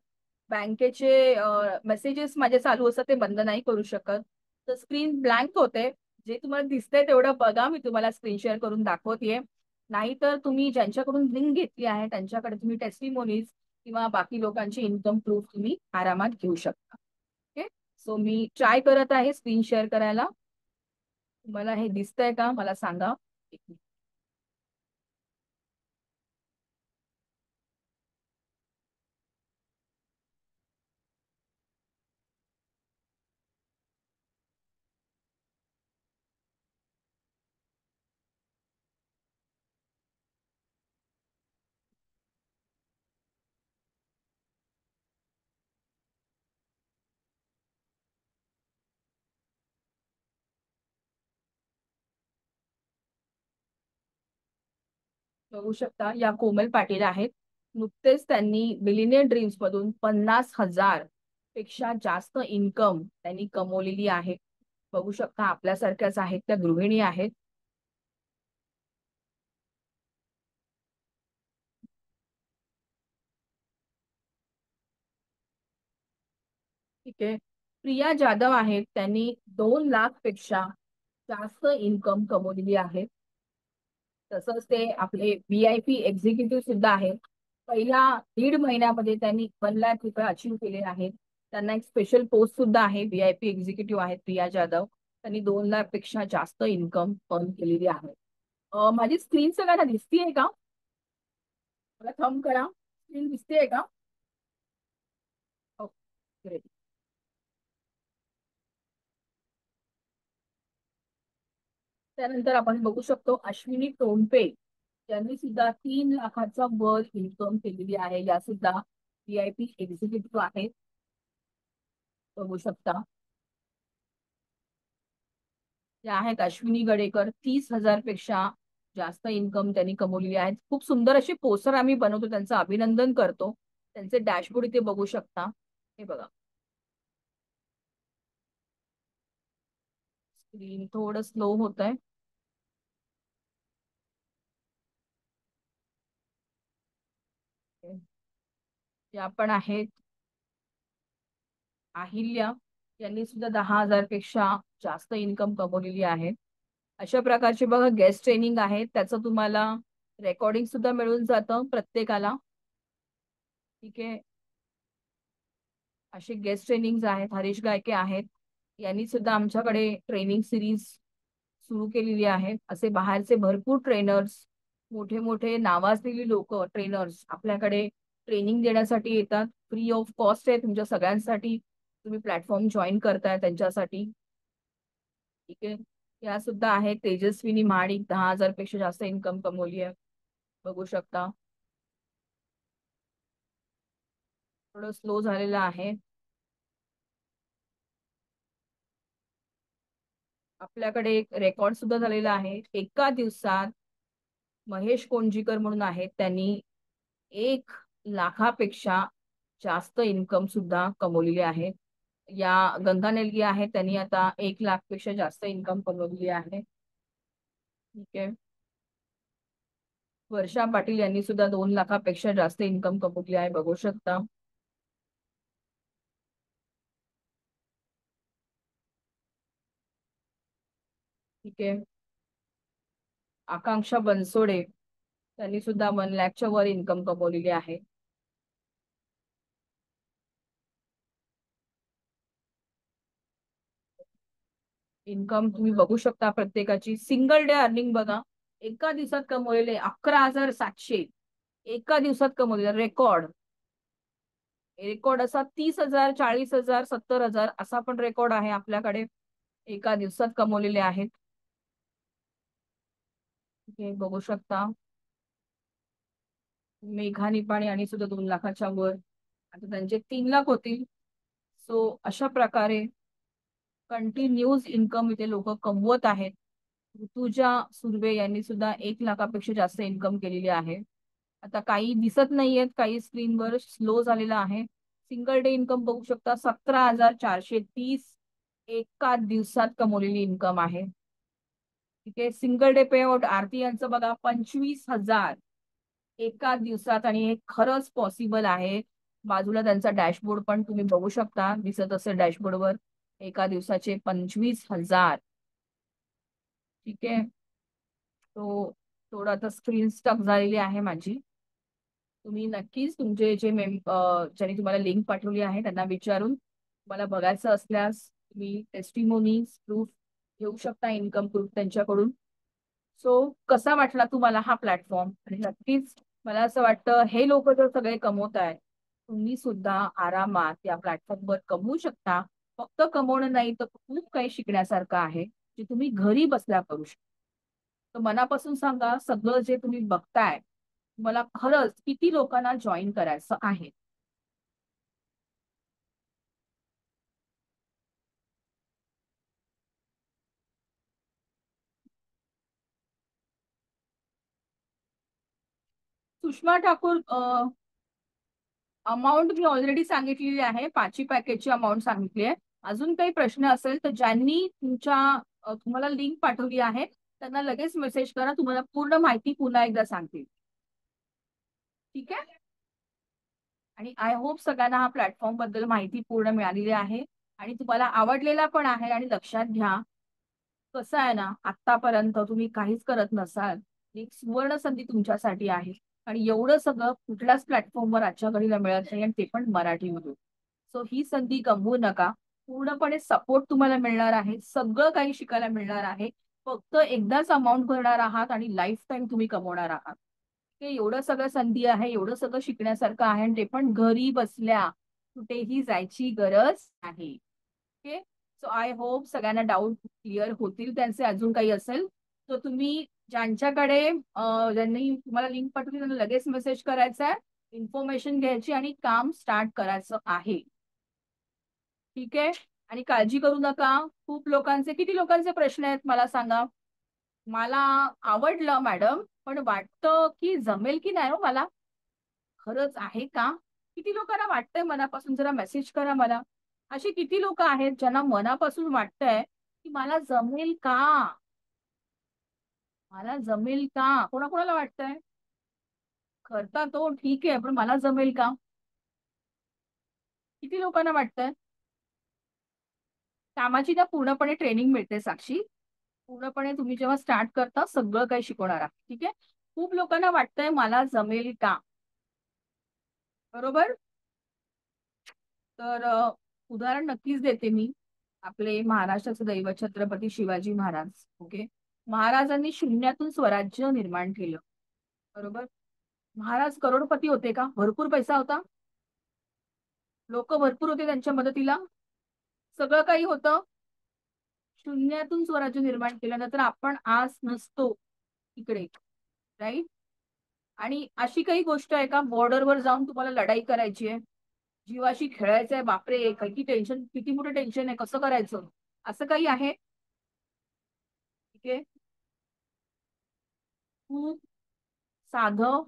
बँकेचे मेसेजेस माझे चालू असतात, ते बंद नाही करू शकत. तर स्क्रीन ब्लँक होते. जे तुम्हाला दिसतंय तेवढं बघा, मी तुम्हाला स्क्रीन शेअर करून दाखवतेय. नाहीतर तुम्ही ज्यांच्याकडून लिंक घेतली आहे त्यांच्याकडे तुम्ही टेस्टिमोनीज किंवा बाकी लोकांची इन्कम प्रूफ तुम्ही आरामात घेऊ शकता. ओके. सो मी ट्राय करत आहे स्क्रीन शेअर करायला. तुम्हाला हे दिसतंय का मला सांगा. एक मिनिट. बघू शकता या कोमल पाटील आहेत. नुकतेच त्यांनी बिलिनियर ड्रीम्स मधून 50,000 पेक्षा जास्त इन्कम त्यांनी कमवलेली आहे. बघू शकता आपल्यासारख्याच आहेत, त्या गृहिणी आहेत. ठीक आहे. प्रिया जाधव आहेत, त्यांनी 2 लाख पेक्षा जास्त इन्कम कमवलेली आहे. तसंच ते आपले VIP एक्झिक्युटिव्ह सुद्धा आहेत. पहिल्या 1.5 महिन्यामध्ये त्यांनी 1 लाख रुपये अचीव केले आहेत. त्यांना एक स्पेशल पोस्ट सुद्धा आहे. VIP एक्झिक्युटिव्ह आहेत प्रिया जाधव. त्यांनी 2 लाख पेक्षा जास्त इन्कम अर्न केलेली आहे. माझी स्क्रीन सगळ्यांना दिसतीये का? मला थंब करा. स्क्रीन दिसतेय का? ओके. त्यानंतर आपण बघू शकतो अश्विनी टोंपे यांनी सुद्धा 3 लाखाचा वर इन्कम केलेली आहे. या सुद्धा VIP एक्झिक्युटिव्ह आहेत. बघू शकता. त्या आहेत अश्विनी गडेकर. 30,000 पेक्षा जास्त इन्कम त्यांनी कमवलेली आहे. खूप सुंदर अशी पोस्टर आम्ही बनवतो, त्यांचं अभिनंदन करतो. त्यांचे डॅशबोर्ड इथे बघू शकता. हे बघा. स्क्रीन थोडं स्लो होत आहे. या पण आहेत अहिल्या. यांनी सुद्धा 10,000 पेक्षा जास्त इन्कम कमवलेली आहे. अशा प्रकारचे बघा गेस्ट ट्रेनिंग आहेत, त्याचं तुम्हाला रेकॉर्डिंग सुद्धा मिळून जातं प्रत्येकाला. ठीक आहे. असे गेस्ट ट्रेनिंग आहेत. हरीश गायके आहेत, यांनी सुद्धा आमच्याकडे ट्रेनिंग सिरीज सुरू केलेली आहे. असे बाहेरचे भरपूर ट्रेनर्स, मोठे मोठे नावाजलेली लोक ट्रेनर्स आपल्याकडे ट्रेनिंग देण्यासाठी येतात. फ्री ऑफ कॉस्ट आहे तुमच्या सगळ्यांसाठी. तुम्ही प्लॅटफॉर्म जॉईन करताय त्यांच्यासाठी. ठीक आहे. या सुद्धा आहेत तेजस्विनी महाडिक. 10,000 पेक्षा जास्त इन्कम कमवली आहे. बघू शकता. थोडं स्लो झालेलं आहे. आपल्याकडे एक रेकॉर्ड सुद्धा झालेला आहे. एका दिवसात महेश कोंजीकर म्हणून आहेत, त्यांनी 1 लाखापेक्षा जास्त इन्कम सुद्धा कमवलेली आहे. या गंगा नेलगी आहेत, त्यांनी आता 1 लाखपेक्षा जास्त इन्कम कमवलेली आहे. ठीक आहे. वर्षा पाटील यांनी सुद्धा 2 लाखापेक्षा जास्त इन्कम कमवली आहे. बघू शकता. ठीक आहे. आकांक्षा बनसोडे त्यांनी सुद्धा 1 लाखच्या वर इन्कम कमवलेली आहे. इन्कम तुम्ही बघू शकता प्रत्येकाची. सिंगल डे अर्निंग बघा. एका दिवसात कमवलेले 11,700. एका दिवसात कमवलेला रेकॉर्ड. रेकॉर्ड असा 30,000, 40,000, 70,000 असा पण रेकॉर्ड आहे आपल्याकडे. एका दिवसात कमवलेले आहेत. हे बघू शकता. मेघा निपाणे आणि सुद्धा 2 लाखाच्या वर. आता त्यांचे 3 लाख होतील. सो अशा प्रकारे कंटिन्यूज इन्कम इथे लोक कमवत आहेत. ऋतुजा सुर्वे यांनी सुद्धा 1 लाखापेक्षा जास्त इन्कम केलेली आहे. आता काही दिसत नाहीयेत, काही स्क्रीनवर स्लो झालेला आहे. सिंगल डे इन्कम बघू शकता, 17,430 एका दिवसात कमवलेली इन्कम आहे. ठीक आहे. सिंगल डे पे आउट आरती यांचं बघा 25,000 एका दिवसात, आणि हे खरंच पॉसिबल आहे. बाजूला त्यांचा डॅशबोर्ड पण तुम्ही बघू शकता, दिसत असेल डॅशबोर्डवर. एका दिवसाचे 25,000. ठीक आहे. तो थोडं आता स्क्रीन स्टक झालेली आहे माझी. तुम्ही नक्कीच तुमचे जे ज्यांनी तुम्हाला लिंक पाठवली आहे त्यांना विचारून तुम्हाला बघायचं असल्यास तुम्ही टेस्टिमोनी प्रूफ घेऊ शकता, इन्कम प्रूफ त्यांच्याकडून. सो कसा वाटला तुम्हाला हा प्लॅटफॉर्म? आणि नक्कीच मला असं वाटतं हे लोक जर सगळे कमवत आहेत, तुम्ही सुद्धा आरामात या प्लॅटफॉर्मवर कमवू शकता. फक्त कमवणं नाही तर खूप काही शिकण्यासारखं आहे जे तुम्ही घरी बसल्या करू शकता. तर मनापासून सांगा, सगळं जे तुम्ही बघताय मला खरंच किती लोकांना जॉईन करायचं आहे? सुषमा ठाकूर, अमाऊंट मी ऑलरेडी सांगितलेली आहे, 5ची पॅकेजची अमाऊंट सांगितली आहे. अजून काही प्रश्न असेल तर ज्यांनी तुम्हाला लिंक पाठवली आहे त्यांना लगेच मेसेज करा, तुम्हाला पूर्ण माहिती पुन्हा एकदा सांगतील. ठीक आहे. आणि आय होप सगळ्यांना हा प्लॅटफॉर्म बद्दल माहिती पूर्ण मिळालेली आहे आणि तुम्हाला आवडलेला पण आहे. आणि लक्षात घ्या, कसं आहे ना, आतापर्यंत तुम्ही काहीच करत नसाल, एक सुवर्ण संधी तुमच्यासाठी आहे. आणि एवढं सगळं कुठल्याच प्लॅटफॉर्मवर आजच्या घडीला मिळत नाही, आणि ते पण मराठीमधून. सो ही संधी गमवू नका. पूर्णपणे सपोर्ट तुम्हाला मिळणार आहे, सगळं काही शिकायला मिळणार आहे. फक्त एकदाच अमाऊंट भरणार आहात आणि लाईफ टाईम तुम्ही कमवणार आहात. हे एवढं सगळं संधी आहे, एवढं सगळं शिकण्यासारखं आहे, आणि ते पण घरी बसल्या, कुठेही जायची गरज नाही. ओके. सो आय होप सगळ्यांना डाऊट क्लिअर होतील. त्यांचे अजून काही असेल तर तुम्ही ज्यांच्याकडे ज्यांनी तुम्हाला लिंक पाठवली त्यांना लगेच मेसेज करायचा आहे, इन्फॉर्मेशन घ्यायची आणि काम स्टार्ट करायचं आहे. ठीक आहे. आणि काळजी करू नका. खूप लोकांचे, किती लोकांचे प्रश्न आहेत मला सांगा. मला आवडलं मॅडम, पण वाटतं की जमेल की नाही हो मला. खरंच आहे का? किती लोकांना वाटतंय मनापासून? जरा मेसेज करा मला. अशी किती लोक आहेत ज्यांना मनापासून वाटतंय की मला जमेल का? मला जमेल का? कोणाकोणाला वाटतंय? करता तो ठीक आहे, पण मला जमेल का? किती लोकांना वाटतंय? कामाची ना पूर्णपणे ट्रेनिंग मिळते साक्षी. पूर्णपणे तुम्ही जेव्हा स्टार्ट करता सगळं काही शिकवणार आहात. ठीक आहे. खूप लोकांना वाटतंय मला जमेल का. बरोबर. तर उदाहरण नक्कीच देते मी. आपले महाराष्ट्राचे दैवत छत्रपती शिवाजी महाराज. ओके. महाराजांनी शून्यातून स्वराज्य निर्माण केलं. बरोबर. महाराज करोडपती होते का? भरपूर पैसा होता, लोक भरपूर होते त्यांच्या मदतीला, सगळं काही होतं. शून्यातून स्वराज्य निर्माण केल्यानंतर आपण आज नसतो इकडे. राईट. आणि अशी काही गोष्ट आहे का बॉर्डरवर जाऊन तुम्हाला लढाई करायची आहे, जीवाशी खेळायचं आहे, बापरे किती टेन्शन, किती मोठं टेन्शन आहे, कसं करायचं, असं काही आहे? ठीक आहे. खूप साधं,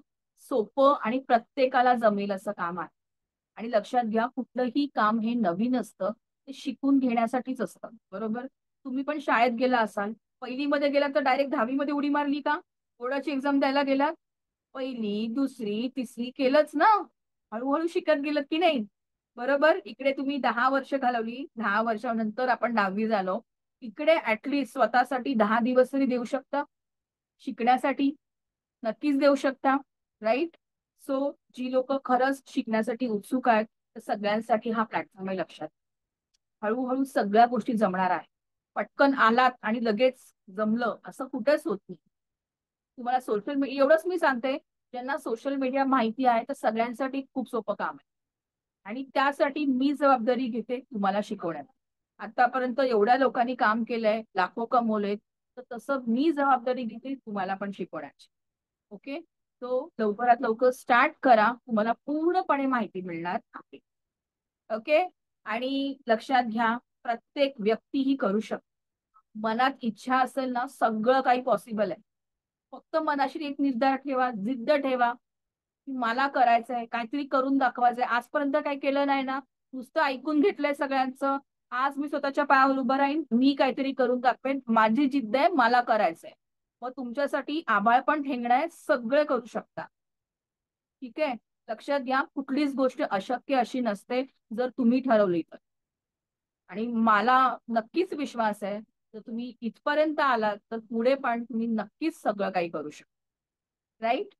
सोपं आणि प्रत्येकाला जमेल असं काम आहे. आणि लक्षात घ्या, कुठलंही काम हे नवीन असतं, ते शिकून घेण्यासाठीच असतं. बरोबर. तुम्ही पण शाळेत गेला असाल, पहिलीमध्ये गेला तर डायरेक्ट 10वी मध्ये उडी मारली का? बोर्डाची एक्झाम द्यायला गेलात, पहिली, दुसरी, तिसरी केलंच ना. हळूहळू शिकत गेलं की नाही? बरोबर. इकडे तुम्ही 10 वर्ष घालवली, 10 वर्षानंतर आपण 10वी झालो. इकडे ऍटलिस्ट स्वतःसाठी 10 दिवस तरी देऊ शकता शिकण्यासाठी. नक्कीच देऊ शकता. राईट. सो जी लोक खरंच शिकण्यासाठी उत्सुक आहेत तर सगळ्यांसाठी हा प्लॅटफॉर्म आहे. लक्षात, हळूहळू सगळ्या गोष्टी जमणार आहे. पटकन आलात आणि लगेच जमलं असं कुठेच होत नाही. तुम्हाला सोशल मीडिया, एवढंच मी सांगते, ज्यांना सोशल मीडिया माहिती आहे तर सगळ्यांसाठी खूप सोपं काम आहे. आणि त्यासाठी मी जबाबदारी घेते तुम्हाला शिकवण्यात. आतापर्यंत एवढ्या लोकांनी काम केलंय, लाखो कमवलेत. तर तसं मी जबाबदारी घेते तुम्हाला पण शिकवण्याची. ओके, तो लवकरात लवकर स्टार्ट करा, तुम्हाला पूर्णपणे माहिती मिळणार आहे. ओके, आणि लक्षात घ्या, प्रत्येक व्यक्ती ही करू शकते. मनात इच्छा असेल ना, सगळं काही पॉसिबल आहे. फक्त मनाशी एक निर्धार ठेवा, जिद्द ठेवा, की मला करायचंय, काहीतरी करून दाखवायचंय. आजपर्यंत काही केलं नाही ना, नुसतं ऐकून घेतलंय सगळ्यांचं. आज मी स्वतःच्या पायावर उभं राहीन, मी काहीतरी करून दाखवेन. माझी जिद्द आहे, मला करायचंय. मग तुमच्यासाठी आभाळ पण ठेंगणं आहे, सगळे करू शकता. ठीक आहे, लक्षात घ्या, कुठलीच गोष्ट अशक्य अशी नसते जर तुम्ही ठरवली तर. आणि मला नक्कीच विश्वास आहे, जर तुम्ही इथपर्यंत आलात तर पुढे पण तुम्ही नक्कीच सगळं काही करू शकता. राईट?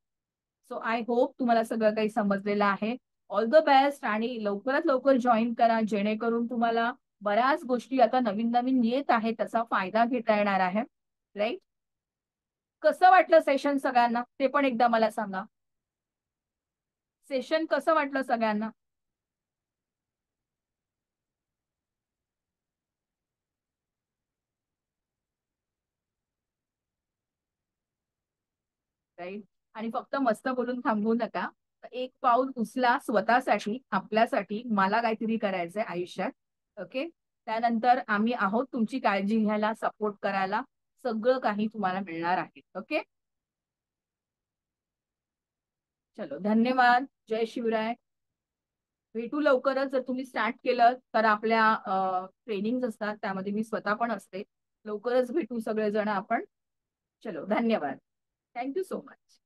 सो आय होप तुम्हाला सगळं काही समजलेलं आहे. ऑल द बेस्ट, आणि लवकरात लवकर जॉईन करा, जेणेकरून तुम्हाला बऱ्याच गोष्टी आता नवीन नवीन येत आहेत, त्याचा फायदा घेता येणार आहे. राईट? कसं वाटलं सेशन सगळ्यांना ते पण एकदा मला सांगा. सेशन कसं वाटलं सगळ्यांना? राईट? आणि फक्त मस्त बोलून थांबवू नका. एक पाऊल उचला स्वतःसाठी, आपल्यासाठी. मला काहीतरी करायचंय आयुष्यात. ओके, त्यानंतर आम्ही आहोत तुमची काळजी घ्यायला, सपोर्ट करायला. सगळं काही तुम्हाला मिळणार आहे. ओके, चलो, धन्यवाद. जय शिवराय. भेटू लवकरच. जर तुम्ही स्टार्ट केलं तर आपल्या ट्रेनिंग असतात, त्यामध्ये मी स्वतः पण असते. लवकरच भेटू सगळेजण आपण. चलो, धन्यवाद. Thank you so much.